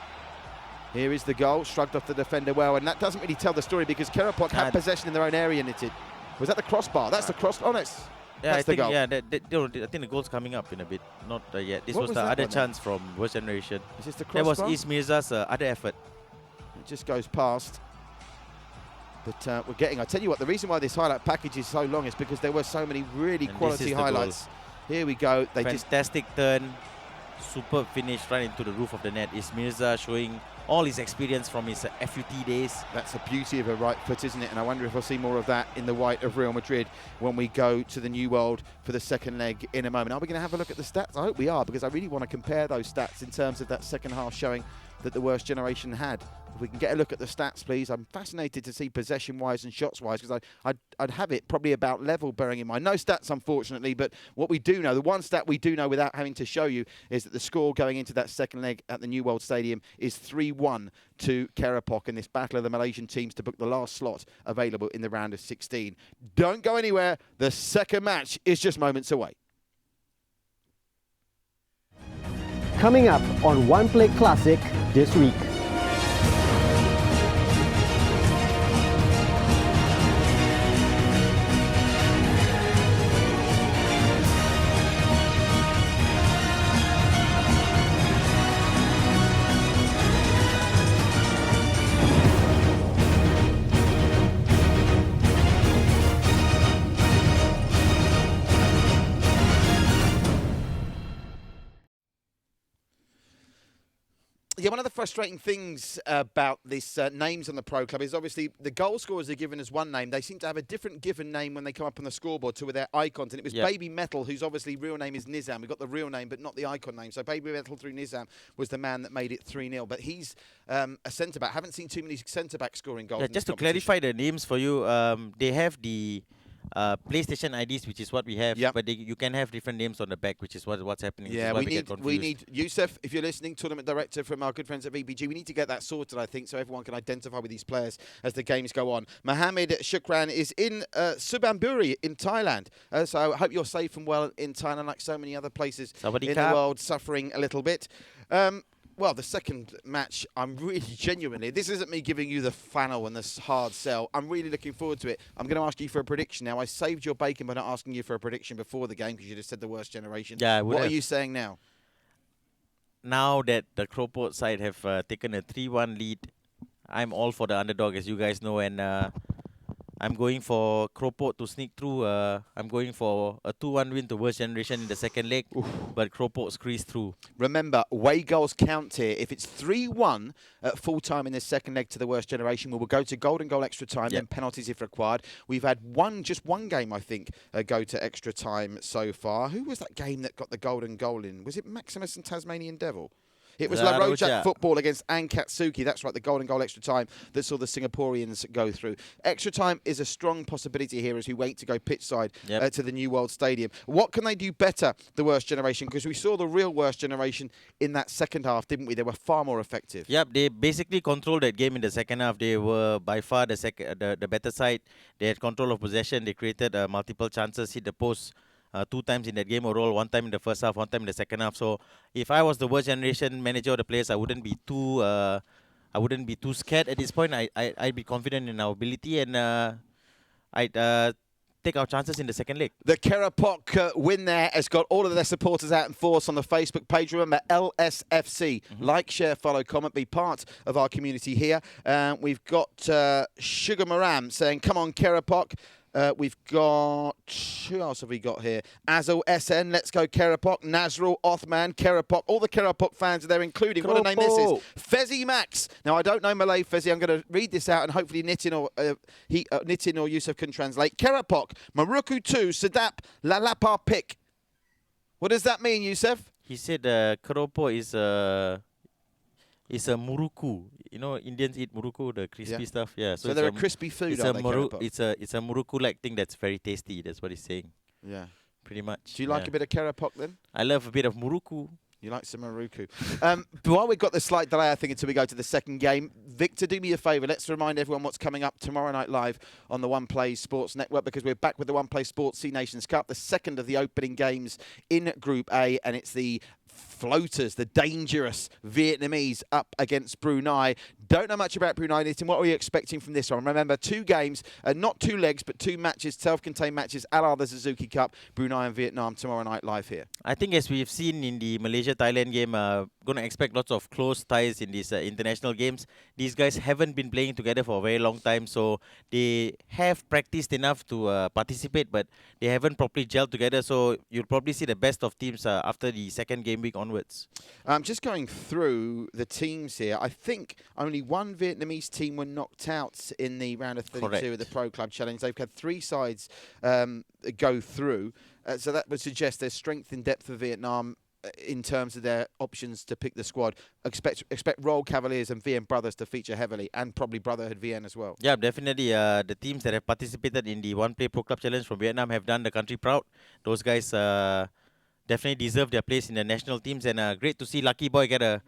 Here is the goal, shrugged off the defender well, and that doesn't really tell the story because Keropok had possession in their own area, Knitted. Was that the crossbar? That's the cross. Oh, that's the goal. Yeah, I think the goal's coming up in a bit. Not yet. This was the other chance from worst generation. Is this the crossbar? That was Ismirza's other effort. It just goes past. But we're getting, I tell you what, the reason why this highlight package is so long is because there were so many really quality highlights. Here we go. Fantastic turn. Superb finish right into the roof of the net. Ismirza showing all his experience from his FUT days. That's the beauty of a right foot, isn't it? And I wonder if we'll see more of that in the white of Real Madrid when we go to the New World for the second leg in a moment. Are we going to have a look at the stats? I hope we are, because I really want to compare those stats in terms of that second half showing that the worst generation had. If we can get a look at the stats, please. I'm fascinated to see possession-wise and shots-wise, because I'd have it probably about level, bearing in mind. No stats, unfortunately, but what we do know, the one stat we do know without having to show you, is that the score going into that second leg at the New World Stadium is 3-1 to Keropok in this battle of the Malaysian teams to book the last slot available in the round of 16. Don't go anywhere. The second match is just moments away. Coming up on One Play Classic this week. Yeah, one of the frustrating things about this names on the Pro Club is obviously the goal scorers are given as one name. They seem to have a different given name when they come up on the scoreboard to with their icons. And it was Baby Metal, whose obviously real name is Nizam. We got the real name, but not the icon name. So Baby Metal through Nizam was the man that made it 3-0. But he's a centre-back. Haven't seen too many centre-backs scoring goals. Yeah, just to clarify the names for you, they have the PlayStation IDs, which is what we have, but you can have different names on the back, which is what's happening. Yeah, we need Youssef, if you're listening, tournament director from our good friends at VBG, we need to get that sorted, I think, so everyone can identify with these players as the games go on. Mohammed Shukran is in Subamburi in Thailand, so I hope you're safe and well in Thailand, like so many other places in the world, suffering a little bit. Well, the second match, I'm really genuinely, this isn't me giving you the flannel and the hard sell. I'm really looking forward to it. I'm going to ask you for a prediction now. I saved your bacon by not asking you for a prediction before the game because you just said the worst generation. Yeah, what are you saying now? Now that the Keropok side have taken a 3-1 lead, I'm all for the underdog, as you guys know, and I'm going for Keropok to sneak through. I'm going for a 2-1 win to worst generation in the second leg, but Keropok squeeze through. Remember, away goals count here. If it's 3-1 at full time in the second leg to the worst generation, we will go to golden goal extra time, then penalties if required. We've had just one game, I think, go to extra time so far. Who was that game that got the golden goal in? Was it Maximus and Tasmanian Devil? It was La Rojak football against Ankatsuki. That's right, the golden goal extra time that saw the Singaporeans go through. Extra time is a strong possibility here as we wait to go pitch side to the New World Stadium. What can they do better, the worst generation? Because we saw the real worst generation in that second half, didn't we? They were far more effective. Yep, they basically controlled that game in the second half. They were by far the better side. They had control of possession. They created multiple chances, hit the post 2 times in that game overall, 1 time in the first half, 1 time in the second half. So if I was the worst generation manager of the players, I wouldn't be too scared at this point. I'd be confident in our ability, and I'd take our chances in the second leg. The Keropok win there has got all of their supporters out in force on the Facebook page. Remember, LSFC. Like, share, follow, comment, be part of our community here. We've got Sugar Maram saying, come on, Keropok. We've got, who else have we got here? Azul, SN, Let's Go Keropok, Nazrul, Othman, Keropok. All the Keropok fans are there, including, what a name this is, Fezzi Max. Now, I don't know Malay, Fezzi. I'm going to read this out and hopefully Nitin or Yusuf can translate. Keropok, Maruku 2, Sadap, Lalapa Pik. What does that mean, Yusuf? He said keropok is a muruku. You know, Indians eat muruku, the crispy stuff. Yeah. So they're a crispy food, it's aren't a they, it's a muruku-like thing that's very tasty. That's what he's saying. Yeah. Pretty much. Do you like a bit of Keropok then? I love a bit of muruku. You like some Maruku. While we've got the slight delay, I think, until we go to the second game, Victor, do me a favour. Let's remind everyone what's coming up tomorrow night live on the One Play Sports Network, because we're back with the One Play Sports C Nations Cup, the second of the opening games in Group A, and it's the floaters, the dangerous Vietnamese up against Brunei. Don't know much about Brunei, Nitin. What are you expecting from this one? Remember, 2 games, not 2 legs, but 2 matches, self-contained matches, a la the Suzuki Cup, Brunei and Vietnam tomorrow night live here. I think as we've seen in the Malaysia-Thailand game, going to expect lots of close ties in these international games. These guys haven't been playing together for a very long time, so they have practiced enough to participate, but they haven't properly gelled together, so you'll probably see the best of teams after the second game week onwards. Just going through the teams here, I think only one Vietnamese team were knocked out in the round of 32 Correct. of the Pro Club Challenge. They've had 3 sides go through, so that would suggest there's strength in depth for Vietnam in terms of their options to pick the squad. Expect Royal Cavaliers and VN Brothers to feature heavily, and probably Brotherhood VN as well. Yeah, definitely. The teams that have participated in the One Play Pro Club Challenge from Vietnam have done the country proud. Those guys definitely deserve their place in the national teams, and great to see Lucky Boy get a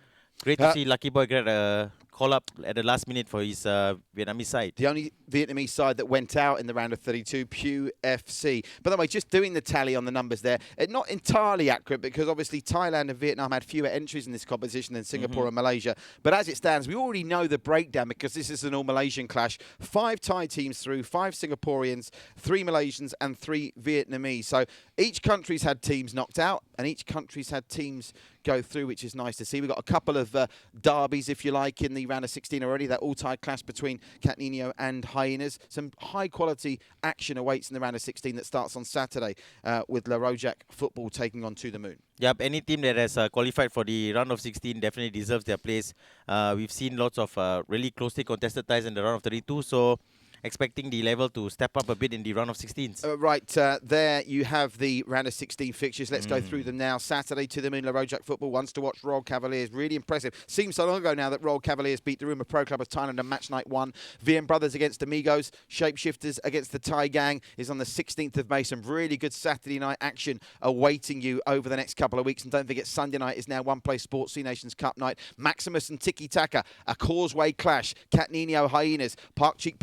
call up at the last minute for his Vietnamese side. The only Vietnamese side that went out in the round of 32, Pew FC. By the way, just doing the tally on the numbers there, not entirely accurate, because obviously Thailand and Vietnam had fewer entries in this competition than Singapore and Malaysia. But as it stands, we already know the breakdown, because this is an all-Malaysian clash. 5 Thai teams through, 5 Singaporeans, 3 Malaysians and 3 Vietnamese. So each country's had teams knocked out, and each country's had teams go through, which is nice to see. We've got a couple of derbies, if you like, in the round of 16 already. That all-Thai clash between Cat Nino and Hyenas. Some high-quality action awaits in the round of 16 that starts on Saturday with La Rojak football taking on To The Moon. Yep, any team that has qualified for the round of 16 definitely deserves their place. We've seen lots of really closely contested ties in the round of 32, so expecting the level to step up a bit in the round of 16s. There you have the round of 16 fixtures. Let's go through them now. Saturday, To The Moon, La Rojak football. Wants to watch Royal Cavaliers. Really impressive. Seems so long ago now that Royal Cavaliers beat the Rumah Pro Club of Thailand in match night 1. VM Brothers against Amigos. Shapeshifters against the Thai Gang is on the 16th of May. Some really good Saturday night action awaiting you over the next couple of weeks. And don't forget, Sunday night is now One Play Sports C Nations Cup night. Maximus and Tiki Taka, a causeway clash. Cat Nino Hyenas, Park Cheek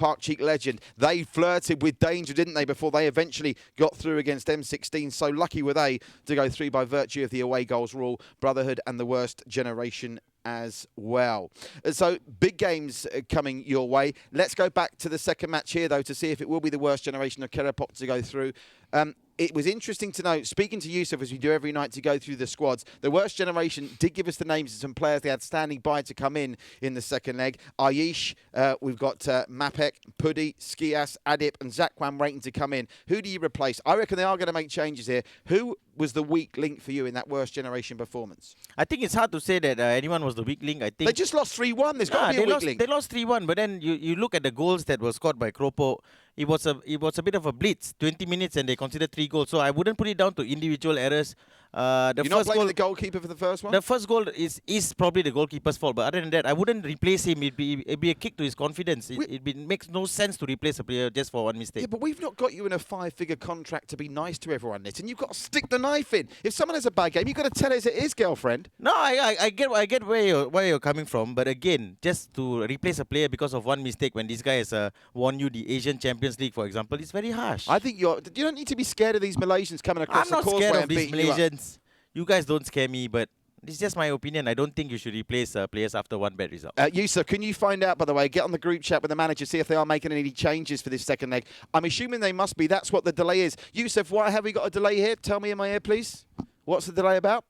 legend. They flirted with danger, didn't they, before they eventually got through against M16. So lucky were they to go through by virtue of the away goals rule. Brotherhood and the Worst Generation as well. So big games coming your way. Let's go back to the second match here, though, to see if it will be the Worst Generation of Keropok to go through. It was interesting to know, speaking to Yusuf as we do every night to go through the squads, the Worst Generation did give us the names of some players they had standing by to come in the second leg. Aish, we've got Mapek, Pudi, Skias, Adip and Zakwan waiting to come in. Who do you replace? I reckon they are going to make changes here. Who was the weak link for you in that Worst Generation performance? I think it's hard to say that anyone was the weak link. I think they just lost 3-1. There's got to be a weak link. They lost 3-1, but then you look at the goals that were scored by Keropok. It was a bit of a blitz, 20 minutes, and they considered 3 goals. So I wouldn't put it down to individual errors. You're not blaming the goalkeeper for the first one? The first goal is probably the goalkeeper's fault, but other than that, I wouldn't replace him. It'd be a kick to his confidence. It makes no sense to replace a player just for one mistake. Yeah, but we've not got you in a 5-figure contract to be nice to everyone, Nitin. You've got to stick the knife in. If someone has a bad game, you've got to tell us it is, girlfriend. No, I get where you're coming from, but again, just to replace a player because of one mistake when this guy has won you the Asian Champions League, for example, it's very harsh. I think you don't need to be scared of these Malaysians coming across the causeway I'm not scared and of these beating Malaysians. You guys don't scare me, but it's just my opinion. I don't think you should replace players after one bad result. Yusuf, can you find out, by the way, get on the group chat with the manager, see if they are making any changes for this second leg. I'm assuming they must be. That's what the delay is. Yusuf, why have we got a delay here? Tell me in my ear, please. What's the delay about?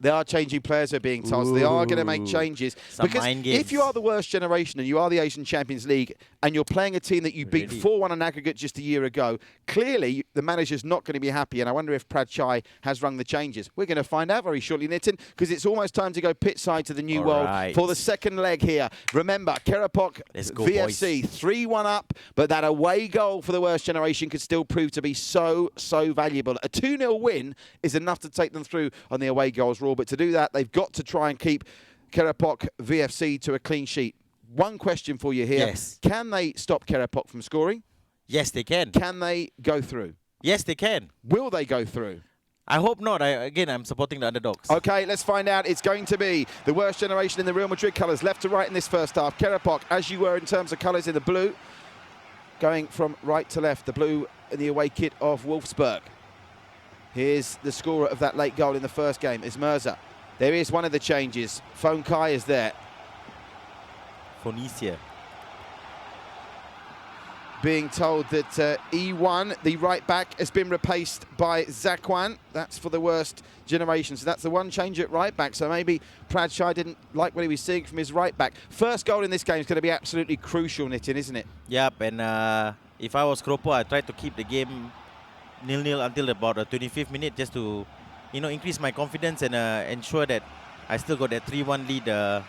They are changing players, they're being told. So they are going to make changes. Some because mind games. if you are the worst generation and you are the Asian Champions League and you're playing a team that you beat 4-1 on aggregate just a year ago, clearly the manager's not going to be happy. And I wonder if Prad Chai has rung the changes. We're going to find out very shortly, Nitin, because it's almost time to go pit side to the New World for the second leg here. Remember, Keropok VFC 3-1 up, but that away goal for the worst generation could still prove to be so valuable. A 2-0 win is enough to take them through on the away goals rule, but to do that, they've got to try and keep Keropok VFC to a clean sheet. One question for you here. Yes. Can they stop Keropok from scoring? Yes, they can. Can they go through? Yes, they can. Will they go through? I hope not. I'm supporting the underdogs. Okay, let's find out. It's going to be the worst generation in the Real Madrid colours, left to right in this first half. Keropok, as you were in terms of colours in the blue, going from right to left, the blue in the away kit of Wolfsburg. Here's the scorer of that late goal in the first game, is Mirza. There is one of the changes. Phone Kai is there. Phoenicia. Being told that E1, the right back, has been replaced by Zakwan. That's for the worst generation. So that's the one change at right back. So maybe Prad Chai didn't like what he was seeing from his right back. First goal in this game is going to be absolutely crucial, Nitin, isn't it? Yep, and if I was Keropok, I'd try to keep the game 0-0 until about the 25th minute just to, increase my confidence and ensure that I still got that 3-1 lead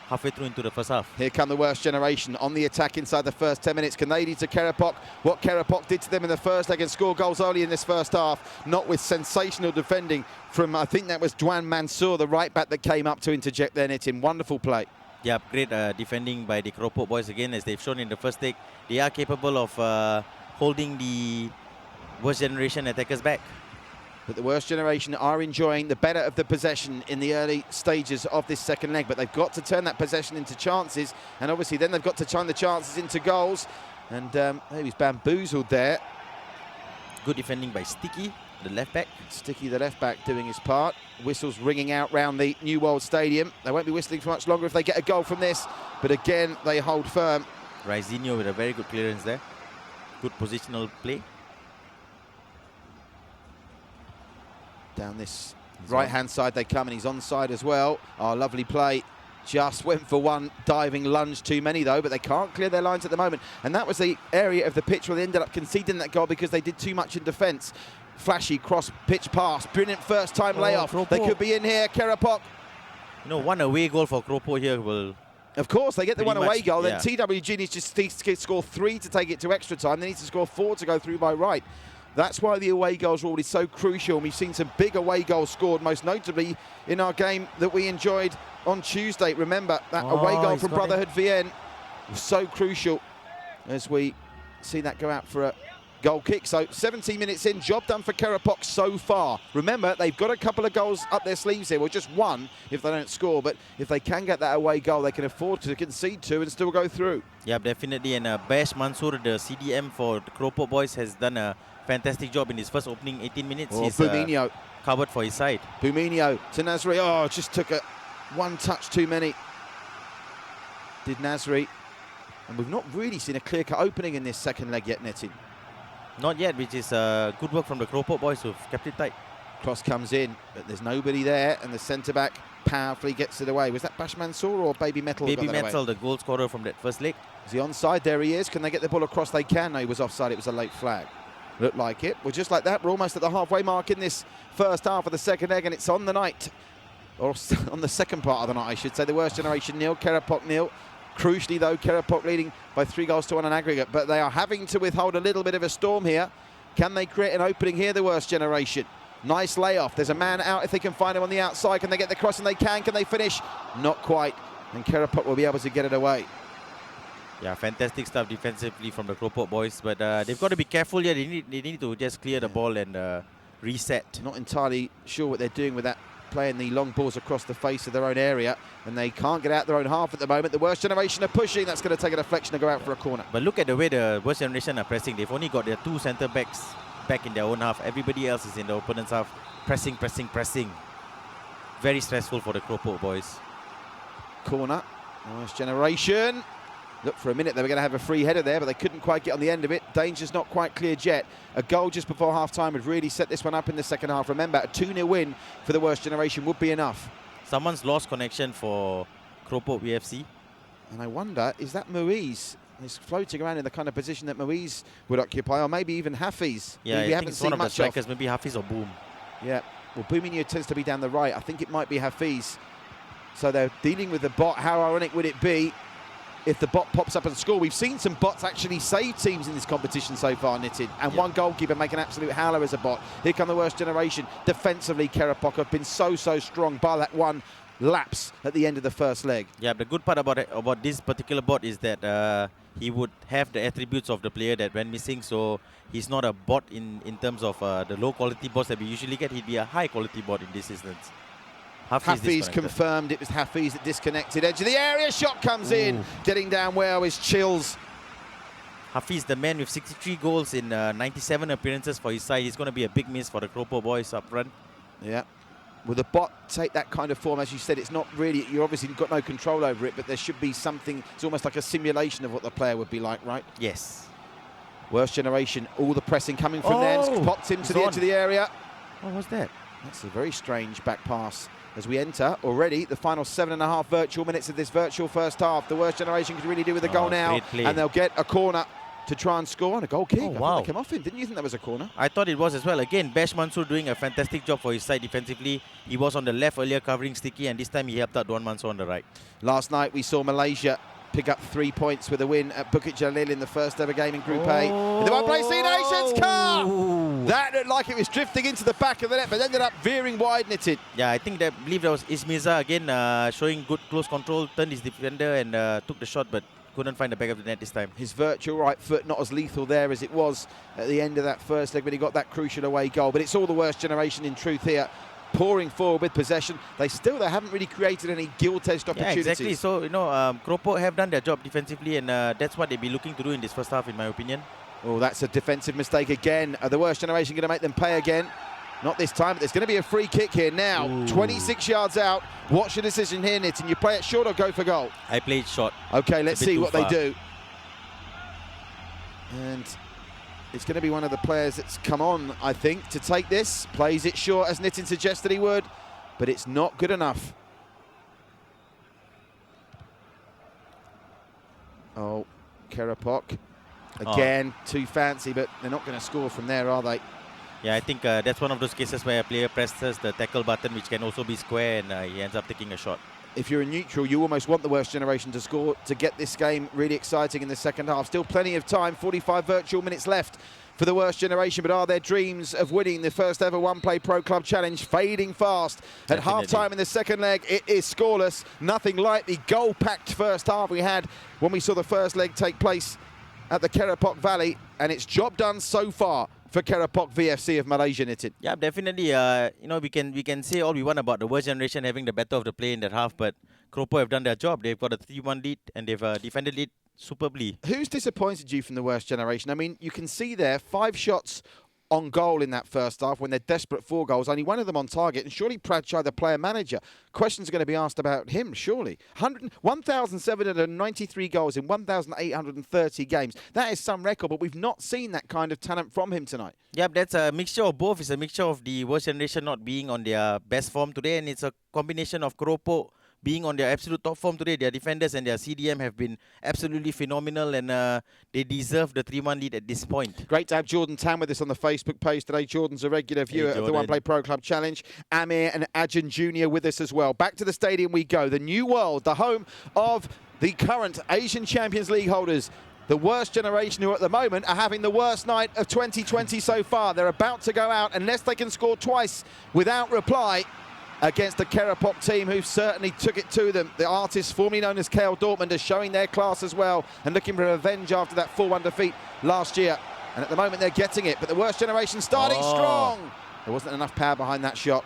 halfway through into the first half. Here come the worst generation on the attack inside the first 10 minutes. Can they lead to Keropok? What Keropok did to them in the first leg and score goals early in this first half, not with sensational defending from, I think that was Dwan Mansour, the right back that came up to interject there, Nitin. Wonderful play. Yeah, great defending by the Keropok boys again, as they've shown in the first leg. They are capable of holding the worst generation attackers back. But the worst generation are enjoying the better of the possession in the early stages of this second leg. But they've got to turn that possession into chances. And obviously then they've got to turn the chances into goals. And he was bamboozled there. Good defending by Sticky, the left back. Sticky, the left back, doing his part. Whistles ringing out round the New World Stadium. They won't be whistling for much longer if they get a goal from this. But again, they hold firm. Raizinho with a very good clearance there. Good positional play. Down this right-hand side they come, and he's onside as well. Oh, lovely play. Just went for one diving lunge too many, though, but they can't clear their lines at the moment. And that was the area of the pitch where they ended up conceding that goal because they did too much in defence. Flashy cross-pitch pass. Brilliant first-time layoff. Keropok. They could be in here. Keropok. One away goal for Keropok here will... Of course, they get the one away goal. Yeah. Then TWG needs to score 3 to take it to extra time. They need to score 4 to go through by right. That's why the away goals rule is so crucial. And we've seen some big away goals scored, most notably in our game that we enjoyed on Tuesday. Remember, that away goal from Brotherhood VN was so crucial as we see that go out for a goal kick. So 17 minutes in, job done for Keropok so far. Remember, they've got a couple of goals up their sleeves here. Well, just one if they don't score. But if they can get that away goal, they can afford to concede 2 and still go through. Yeah, definitely. And Bash Mansour, the CDM for the Keropok boys, has done a fantastic job in his first opening 18 minutes. He's Buminho. Covered for his side. Buminho to Nasri. Oh, just took one touch too many. Did Nasri. And we've not really seen a clear-cut opening in this second leg yet, Nitin. Not yet, which is good work from the Keropok boys who've kept it tight. Cross comes in, but there's nobody there, and the centre-back powerfully gets it away. Was that Bash Mansour or Baby Metal? Baby Metal, the goal scorer from that first leg. Is he onside? There he is. Can they get the ball across? They can. No, he was offside. It was a late flag. Looked like it. Well, just like that, we're almost at the halfway mark in this first half of the second leg, and it's on the night, or on the second part of the night, I should say. The worst generation 0, Keropok 0. Crucially, though, Keropok leading by 3-1 on aggregate, but they are having to withhold a little bit of a storm here. Can they create an opening here, the worst generation? Nice layoff. There's a man out if they can find him on the outside. Can they get the cross? And they can. Can they finish? Not quite. And Keropok will be able to get it away. Yeah, fantastic stuff defensively from the Keropok boys, but they've got to be careful here. They need to just clear the ball and reset. Not entirely sure what they're doing with that, playing the long balls across the face of their own area, and they can't get out their own half at the moment. The worst generation are pushing. That's going to take a deflection and go out for a corner. But look at the way the worst generation are pressing. They've only got their 2 centre-backs back in their own half. Everybody else is in the opponent's half. Pressing. Very stressful for the Keropok boys. Corner. Worst generation. Look, for a minute they were going to have a free header there, but they couldn't quite get on the end of it. Danger's not quite cleared yet. A goal just before half-time would really set this one up in the second half. Remember, a 2-0 win for the worst generation would be enough. Someone's lost connection for Keropok VFC. And I wonder, is that Muiz? He's floating around in the kind of position that Muiz would occupy, or maybe even Hafiz. Yeah, we I haven't think it's seen one of the much strikers, maybe Hafiz or Boom. Yeah, well, Bouminho tends to be down the right. I think it might be Hafiz. So they're dealing with the bot. How ironic would it be if the bot pops up and score? We've seen some bots actually save teams in this competition so far, Nitin, and one goalkeeper make an absolute howler as a bot. Here come the worst generation. Defensively, Keropok have been so strong, bar that one lapse at the end of the first leg. Yeah, the good part about this particular bot is that he would have the attributes of the player that went missing, so he's not a bot in terms of the low quality bots that we usually get. He'd be a high quality bot in this instance. Hafiz confirmed it was Hafiz that disconnected. Edge of the area, shot comes in. Getting down well is Chills. Hafiz, the man with 63 goals in 97 appearances for his side. He's going to be a big miss for the Keropok boys up front. Yeah. Will the bot take that kind of form? As you said, it's not really, you've obviously got no control over it, but there should be something, it's almost like a simulation of what the player would be like, right? Yes. Worst generation, all the pressing coming from there. It's popped him to the edge of the area. What was that? That's a very strange back pass. As we enter already the final 7.5 virtual minutes of this virtual first half. The worst generation could really do with a goal now, and they'll get a corner to try and score, and a goal kick. Oh, I wow. thought they came off him. Didn't you think that was a corner? I thought it was as well. Again, Bash Mansour doing a fantastic job for his side defensively. He was on the left earlier covering Sticky, and this time he helped out Duan Mansour on the right. Last night we saw Malaysia pick up 3 points with a win at Bukit Jalil in the first ever game in Group A. In the One Play C Nations Cup! That looked like it was drifting into the back of the net, but ended up veering wide, Knitted. Yeah, I believe that was Ismirza again showing good close control, turned his defender and took the shot, but couldn't find the back of the net this time. His virtual right foot not as lethal there as it was at the end of that first leg when he got that crucial away goal. But it's all the worst generation in truth here, pouring forward with possession. They haven't really created any gilt-edged opportunities. Yeah, exactly. So, Keropok have done their job defensively, and that's what they'll be looking to do in this first half, in my opinion. Oh, that's a defensive mistake again. The worst generation going to make them pay again. Not this time, but there's going to be a free kick here now. Ooh. 26 yards out. What's your decision here, Nitin? You play it short or go for goal? I played short. Okay, let's see what they do. And it's going to be one of the players that's come on, I think, to take this. Plays it short, as Nitin suggested he would, but it's not good enough. Oh, Keropok. Again, too fancy, but they're not going to score from there, are they? Yeah, I think that's one of those cases where a player presses the tackle button, which can also be square, and he ends up taking a shot. If you're a neutral, you almost want the worst generation to score to get this game really exciting in the second half. Still plenty of time, 45 virtual minutes left for the worst generation, but are their dreams of winning the first ever One Play Pro Club Challenge fading fast? At half-time in the second leg, it is scoreless. Nothing like the goal-packed first half we had when we saw the first leg take place at the Keropok Valley, and it's job done so far for Keropok VFC of Malaysia, Nitin. Yeah, definitely. We can say all we want about the worst generation having the better of the play in that half, but Keropok have done their job. They've got a 3-1 lead, and they've defended it superbly. Who's disappointed you from the worst generation? I mean, you can see there 5 shots on goal in that first half when they're desperate for goals, only one of them on target, and surely Pradchai, the player manager, questions are going to be asked about him, surely. 1,793 goals in 1,830 games. That is some record, but we've not seen that kind of talent from him tonight. Yeah, that's a mixture of both. It's a mixture of the worst generation not being on their best form today, and it's a combination of Keropok being on their absolute top form today. Their defenders and their CDM have been absolutely phenomenal, and they deserve the 3-1 lead at this point. Great to have Jordan Tan with us on the Facebook page today. Jordan's a regular viewer of the One Play Pro Club Challenge. Amir and Ajahn Jr. with us as well. Back to the stadium we go. The New World, the home of the current Asian Champions League holders. The worst generation, who at the moment are having the worst night of 2020 so far. They're about to go out unless they can score twice without reply against the Keropok team, who certainly took it to them. The artists formerly known as KL Dortmund are showing their class as well and looking for revenge after that 4-1 defeat last year. And at the moment they're getting it, but the worst generation starting strong. There wasn't enough power behind that shot.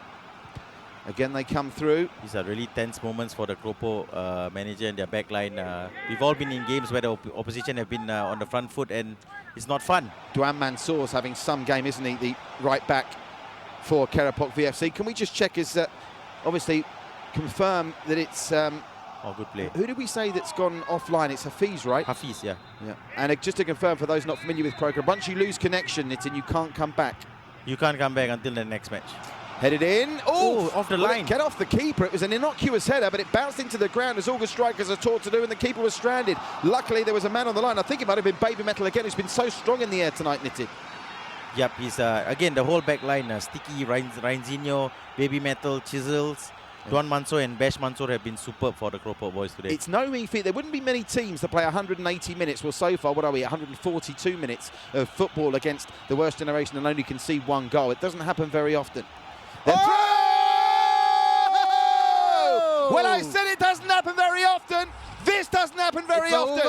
Again, they come through. These are really tense moments for the Keropok manager and their back line. We've all been in games where the opposition have been on the front foot, and it's not fun. Duan Mansour's having some game, isn't he? The right back for Keropok VFC. Can we just check his, obviously, confirm that it's... good play. Who did we say that's gone offline? It's Hafiz, right? Hafiz, yeah. And just to confirm, for those not familiar with Pro Club, once you lose connection, Nitin, you can't come back. You can't come back until the next match. Headed in. Oh, off the line. Get off the keeper. It was an innocuous header, but it bounced into the ground as all good strikers are taught to do, and the keeper was stranded. Luckily, there was a man on the line. I think it might have been Baby Metal again, who's been so strong in the air tonight, Nitin. Yep, he's again the whole back line. Sticky, Reinzinho, Baby Metal, Chisels, Duan Mansor and Bash Mansor have been superb for the Keropok boys today. It's no mean feat. There wouldn't be many teams that play 180 minutes. Well, so far, what are we, 142 minutes of football against the worst generation and only concede one goal. It doesn't happen very often. Oh! Well, I said it doesn't happen very often. This doesn't happen very often.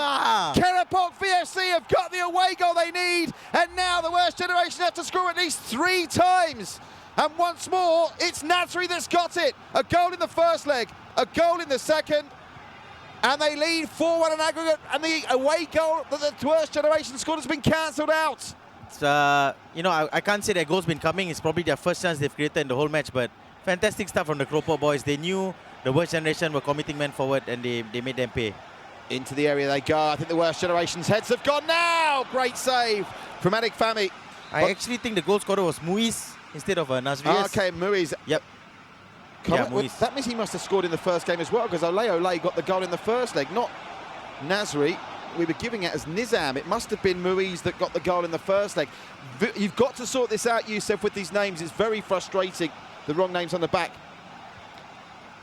Keropok VFC have got the away goal they need, and now the worst generation have to score at least 3 times. And once more, it's Nasri that's got it. A goal in the first leg, a goal in the second, and they lead 4-1 in aggregate, and the away goal that the worst generation scored has been cancelled out. It's, you know, I can't say their goal's been coming. It's probably their first chance they've created in the whole match, but fantastic stuff from the Keropok boys. They knew the worst generation were committing men forward, and they made them pay. Into the area they go. I think the worst generation's heads have gone now. Great save from Adik Fami. I actually think the goal scorer was Muiz instead of Nasri. Okay, Muiz. Yep. Muiz. That means he must have scored in the first game as well, because Ole got the goal in the first leg, not Nasri. We were giving it as Nizam. It must have been Muiz that got the goal in the first leg. You've got to sort this out, Youssef, with these names. It's very frustrating. The wrong names on the back.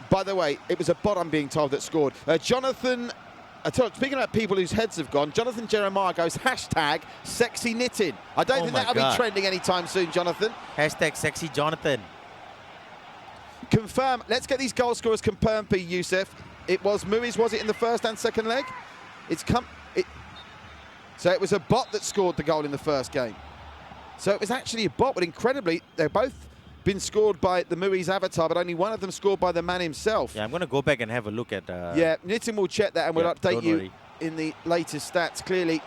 By the way, it was a bot, I'm being told, that scored. Jonathan, speaking about people whose heads have gone, Jonathan Jeremiah goes #sexy knitting. I don't think that'll be trending anytime soon, Jonathan. #sexy Jonathan. Confirm. Let's get these goal scorers confirmed, P. Youssef. It was Muiz, was it, in the first and second leg? So it was a bot that scored the goal in the first game. So it was actually a bot, but incredibly, they've both been scored by the Muiz avatar, but only one of them scored by the man himself. Yeah, I'm going to go back and have a look at... yeah, Nitin will check that, and we'll update you worry. in the latest stats. Clearly,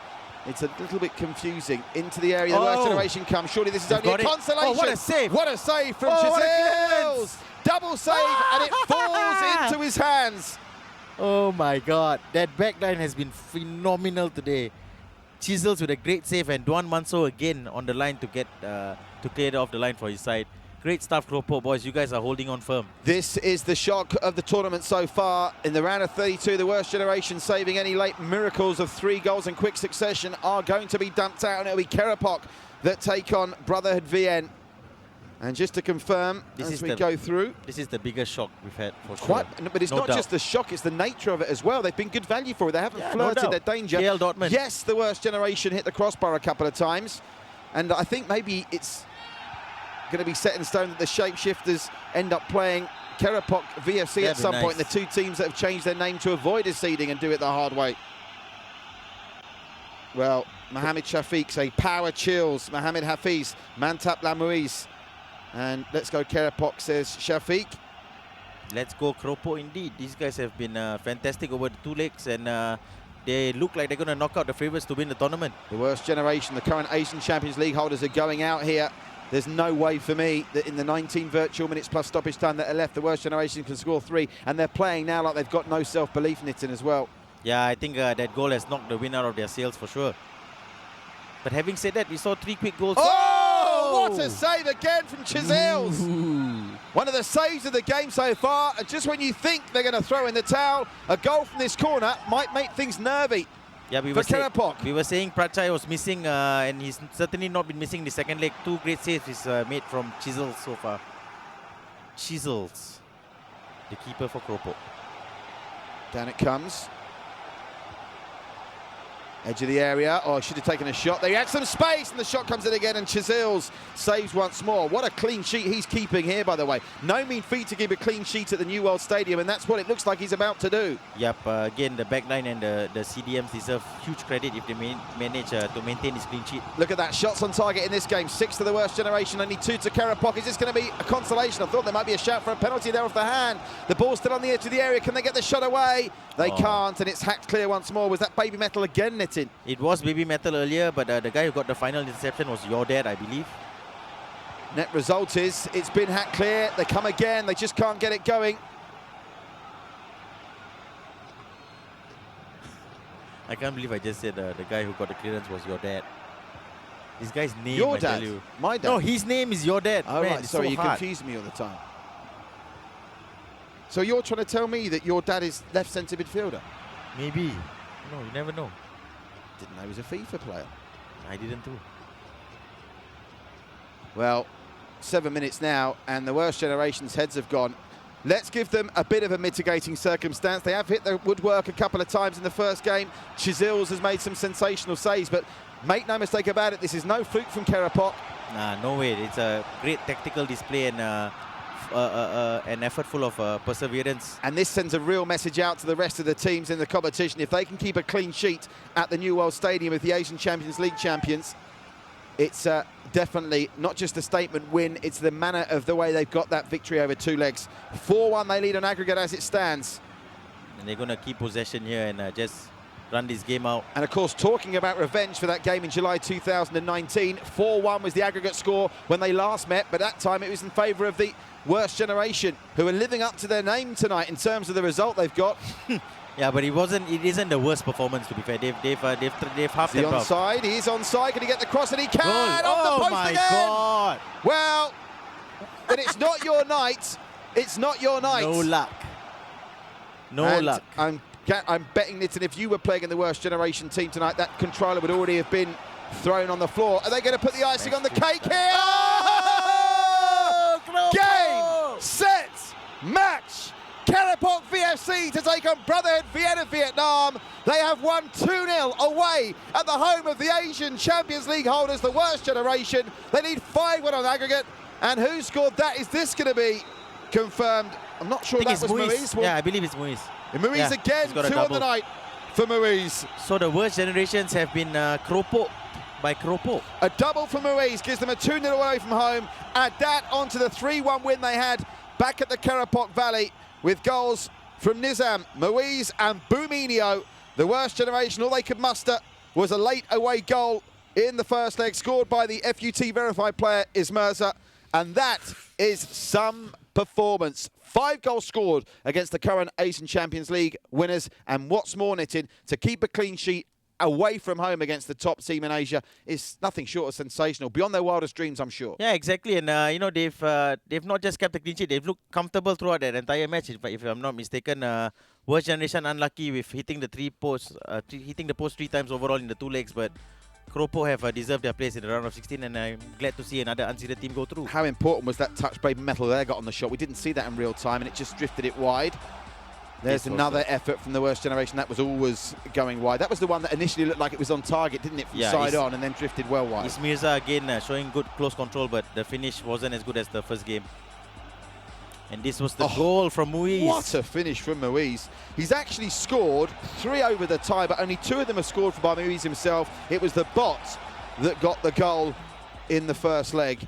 it's a little bit confusing. Into the area, the worst generation comes. Surely this is only a consolation. Oh, what a save. What a save from Chisels. Double save, and it falls into his hands. Oh my God, that back line has been phenomenal today. Chisels with a great save, and Duan Manso again on the line to get to clear it off the line for his side. Great stuff, Keropok boys. You guys are holding on firm. This is the shock of the tournament so far. In the round of 32, the worst generation saving any late miracles of 3 goals in quick succession are going to be dumped out, and it'll be Keropok that take on Brotherhood VN. And just to confirm, as we go through... This is the biggest shock we've had for sure. But it's not just the shock, it's the nature of it as well. They've been good value for it. They haven't flirted their danger. KL Dortmund. Yes, the worst generation hit the crossbar a couple of times. And I think maybe it's going to be set in stone that the shapeshifters end up playing Keropok VFC at some point. The 2 teams that have changed their name to avoid a seeding and do it the hard way. Well, Mohamed Shafiq say power chills. Mohamed Hafiz, Mantap Lamouis. And let's go Keropok, says Shafiq. Let's go Keropok indeed. These guys have been fantastic over the 2 legs, and they look like they're going to knock out the favourites to win the tournament. The worst generation, the current Asian Champions League holders are going out here. There's no way for me that in the 19 virtual minutes plus stoppage time that are left, the worst generation can score 3, and they're playing now like they've got no self-belief in it as well. Yeah, I think that goal has knocked the wind out of their sails for sure. But having said that, we saw 3 quick goals. Oh, what a save again from Chisels. One of the saves of the game so far. And just when you think they're going to throw in the towel, a goal from this corner might make things nervy. Yeah, we were saying Prachai was missing, and he's certainly not been missing the second leg. 2 great saves he's made from Chisels so far. Chisels, the keeper for Keropok. Down it comes. Edge of the area. Oh, should have taken a shot. They had some space, and the shot comes in again, and Chisels saves once more. What a clean sheet he's keeping here, by the way. No mean feat to keep a clean sheet at the New World Stadium, and that's what it looks like he's about to do. Yep, again, the backline and the CDMs deserve huge credit if they manage to maintain this clean sheet. Look at that, shots on target in this game. 6 to the worst generation, only 2 to Keropok. Is this going to be a consolation? I thought there might be a shout for a penalty there off the hand. The ball's still on the edge of the area. Can they get the shot away? They can't, and it's hacked clear once more. Was that Baby Metal again, Nitin? It was Baby Metal earlier, but the guy who got the final interception was your dad, I believe. Net result is it's been hacked clear. They come again. They just can't get it going. I can't believe I just said the guy who got the clearance was your dad. This guy's name, Your I tell dad? you. My dad? No, his name is your dad. Oh, Man, right. it's Sorry, so you hard. confuse me all the time. So you're trying to tell me that your dad is left centre midfielder? Maybe. No, you never know. Didn't know he was a FIFA player. I didn't too. Well, 7 minutes now, and the worst generation's heads have gone. Let's give them a bit of a mitigating circumstance. They have hit the woodwork a couple of times in the first game. Chizils has made some sensational saves, but make no mistake about it, this is no fluke from Keropok. Nah, no way. It's a great tactical display and an effort full of perseverance. And this sends a real message out to the rest of the teams in the competition. If they can keep a clean sheet at the New World Stadium with the Asian Champions League champions, it's definitely not just a statement win, it's the manner of the way they've got that victory over 2 legs. 4-1 they lead on aggregate as it stands. And they're going to keep possession here and just run this game out. And of course, talking about revenge for that game in July 2019, 4-1 was the aggregate score when they last met, but that time it was in favour of the worst generation, who are living up to their name tonight in terms of the result they've got. Yeah, but it isn't the worst performance, to be fair. They've half Is he them out. onside? He is onside. Can he get the cross? And he can! Goal. Off the Oh post my again! God! Well, then it's not your night. It's not your night. No luck. No And luck. I'm betting, Nitin, if you were playing in the worst generation team tonight, that controller would already have been thrown on the floor. Are they going to put the icing on the cake here? Oh! Game, set, match. Keropok VFC to take on Brotherhood Vienna Vietnam. They have won 2-0 away at the home of the Asian Champions League holders, the worst generation. They need 5-1 on aggregate. And who scored that? Is this going to be confirmed? I'm not sure that was Maurice. Yeah, I believe it's Maurice. Maurice Yeah, again, he's got a 2 on the double. night for Maurice. So the worst generations have been Keropok by Keropok. A double for Maurice gives them a 2-0 away from home. Add that onto the 3-1 win they had back at the Keropok Valley with goals from Nizam, Maurice and Buminio. The worst generation, all they could muster was a late away goal in the first leg, scored by the FUT verified player Ismirza. And that is some performance. 5 goals scored against the current Asian Champions League winners. And what's more, Nitin, to keep a clean sheet away from home against the top team in Asia is nothing short of sensational. Beyond their wildest dreams, I'm sure. Yeah, exactly. And, they've not just kept the clean sheet. They've looked comfortable throughout that entire match. If I'm not mistaken, worst generation unlucky with hitting the hitting the post 3 times overall in the 2 legs. But Keropok have deserved their place in the round of 16, and I'm glad to see another unseeded team go through. How important was that touch by Metal they got on the shot? We didn't see that in real time, and it just drifted it wide. There's another effort from the worst generation. That was always going wide. That was the one that initially looked like it was on target, didn't it, from side on, and then drifted well wide. Ismirza again showing good close control, but the finish wasn't as good as the first game. And this was the goal from Muiz. What a finish from Muiz. He's actually scored 3 over the tie, but only 2 of them are scored by Muiz himself. It was the bot that got the goal in the first leg.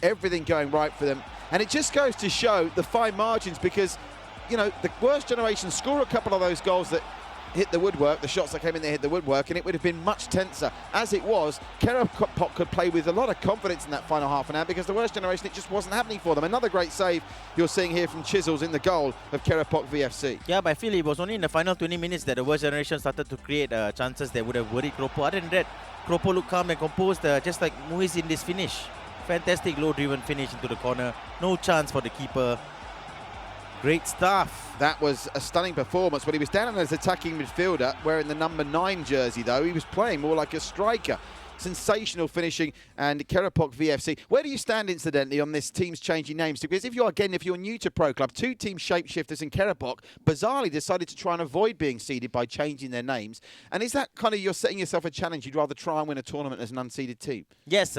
Everything going right for them. And it just goes to show the fine margins, because you know, the worst generation score a couple of those goals that hit the woodwork, the shots that came in there hit the woodwork, and it would have been much tenser. As it was, Keropok could play with a lot of confidence in that final half an hour, because the worst generation, it just wasn't happening for them. Another great save you're seeing here from Chisels in the goal of Keropok VFC. Yeah, but I feel it was only in the final 20 minutes that the worst generation started to create chances that would have worried Keropok. Other than that, Keropok looked calm and composed, just like Muiz in this finish. Fantastic low-driven finish into the corner. No chance for the keeper. Great stuff. That was a stunning performance. When he was down as attacking midfielder, wearing the number 9 jersey, though, he was playing more like a striker. Sensational finishing. And Keropok VFC. Where do you stand, incidentally, on this team's changing names? Because if you're new to Pro Club, 2 team shapeshifters in Keropok bizarrely decided to try and avoid being seeded by changing their names. And is that kind of, you're setting yourself a challenge? You'd rather try and win a tournament as an unseeded team? Yes,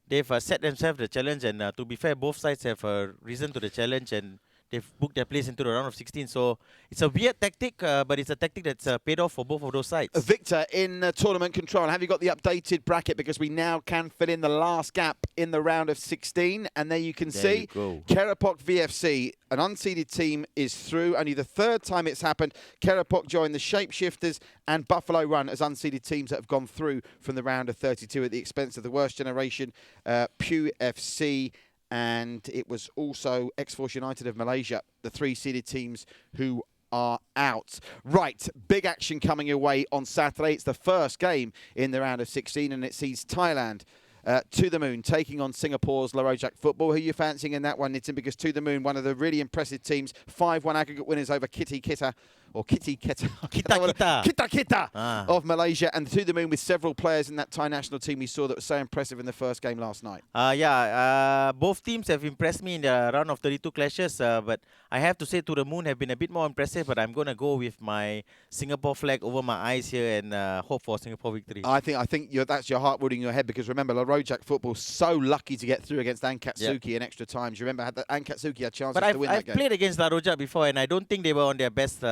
they've set themselves the challenge, and to be fair, both sides have risen to the challenge, and they've booked their place into the round of 16. So it's a weird tactic, but it's a tactic that's paid off for both of those sides. Victor in tournament control. Have you got the updated bracket? Because we now can fill in the last gap in the round of 16. And there you can see Keropok VFC, an unseeded team, is through. Only the 3rd time it's happened. Keropok joined the Shapeshifters and Buffalo Run as unseeded teams that have gone through from the round of 32 at the expense of the worst generation, Pew FC, and it was also X-Force United of Malaysia, the 3 seeded teams who are out. Right, big action coming your way on Saturday. It's the first game in the round of 16, and it sees Thailand to the moon, taking on Singapore's Larojak Football. Who are you fancying in that one, Nitin? Because to the moon, one of the really impressive teams, 5-1 aggregate winners over Kitty Kita of Malaysia, and to the moon with several players in that Thai national team we saw that was so impressive in the first game last night. Both teams have impressed me in the round of 32 clashes, but I have to say to the moon have been a bit more impressive, but I'm going to go with my Singapore flag over my eyes here and hope for Singapore victory. I think that's your heart ruling your head, because remember, Larojak Football so lucky to get through against Ankatsuki in extra times. You remember Ankatsuki had chances to win that game. I've played against Larojak before, and I don't think they were on their best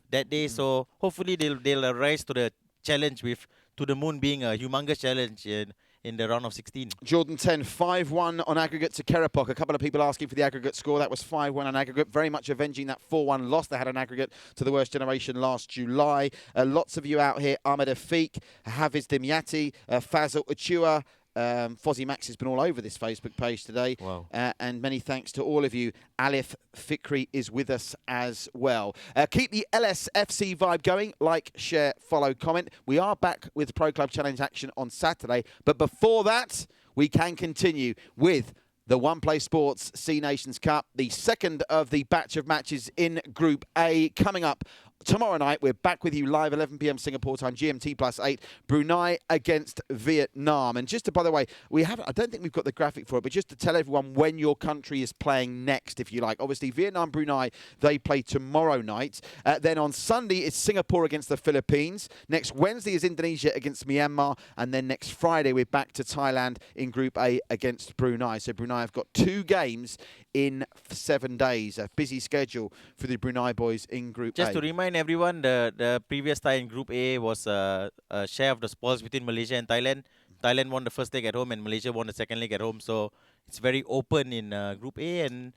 that day, so hopefully they'll rise to the challenge, with to the moon being a humongous challenge in the round of 16. Jordan 10, 5-1 on aggregate to Keropok. A couple of people asking for the aggregate score. That was 5-1 on aggregate, very much avenging that 4-1 loss they had on aggregate to the worst generation last July. Lots of you out here: Ahmed Afiq, Hafiz Dimyati, Fazil Uchua. Fozzie Max has been all over this Facebook page today. Wow. And many thanks to all of you. Alif Fikri is with us as well. Keep the LSFC vibe going. Like, share, follow, comment. We are back with Pro Club Challenge action on Saturday. But before that, we can continue with the One Play Sports C Nations Cup, the second of the batch of matches in Group A, coming up tomorrow night. We're back with you live 11 p.m. Singapore time, GMT +8, Brunei against Vietnam. And just to, by the way, I don't think we've got the graphic for it, but just to tell everyone when your country is playing next, if you like. Obviously, Vietnam, Brunei, they play tomorrow night. Then on Sunday, it's Singapore against the Philippines. Next Wednesday is Indonesia against Myanmar. And then next Friday, we're back to Thailand in Group A against Brunei. So Brunei have got 2 games in 7 days. A busy schedule for the Brunei boys in Group A. Just to remind everyone, the previous tie in Group A was a share of the spoils between Malaysia and Thailand. Thailand won the first leg at home and Malaysia won the second leg at home. So it's very open in Group A, and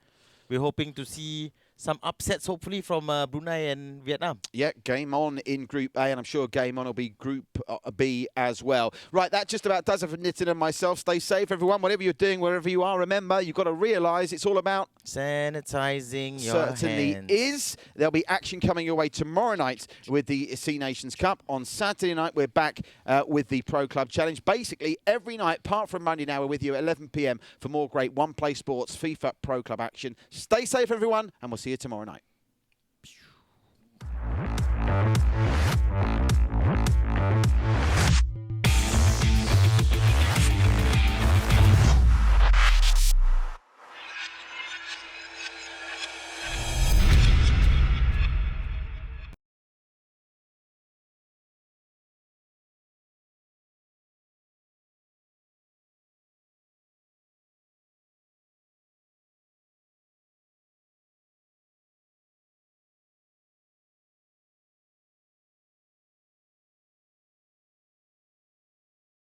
we're hoping to see some upsets, hopefully, from Brunei and Vietnam. Yeah, game on in Group A, and I'm sure game on will be Group B as well. Right, that just about does it for Nitin and myself. Stay safe, everyone. Whatever you're doing, wherever you are, remember, you've got to realise it's all about sanitizing your certainly hands. Is. There'll be action coming your way tomorrow night with the C Nations Cup. On Saturday night, we're back with the Pro Club Challenge. Basically, every night, apart from Monday now, we're with you at 11 p.m. for more great One Play Sports FIFA Pro Club action. Stay safe, everyone, and we'll see you tomorrow night.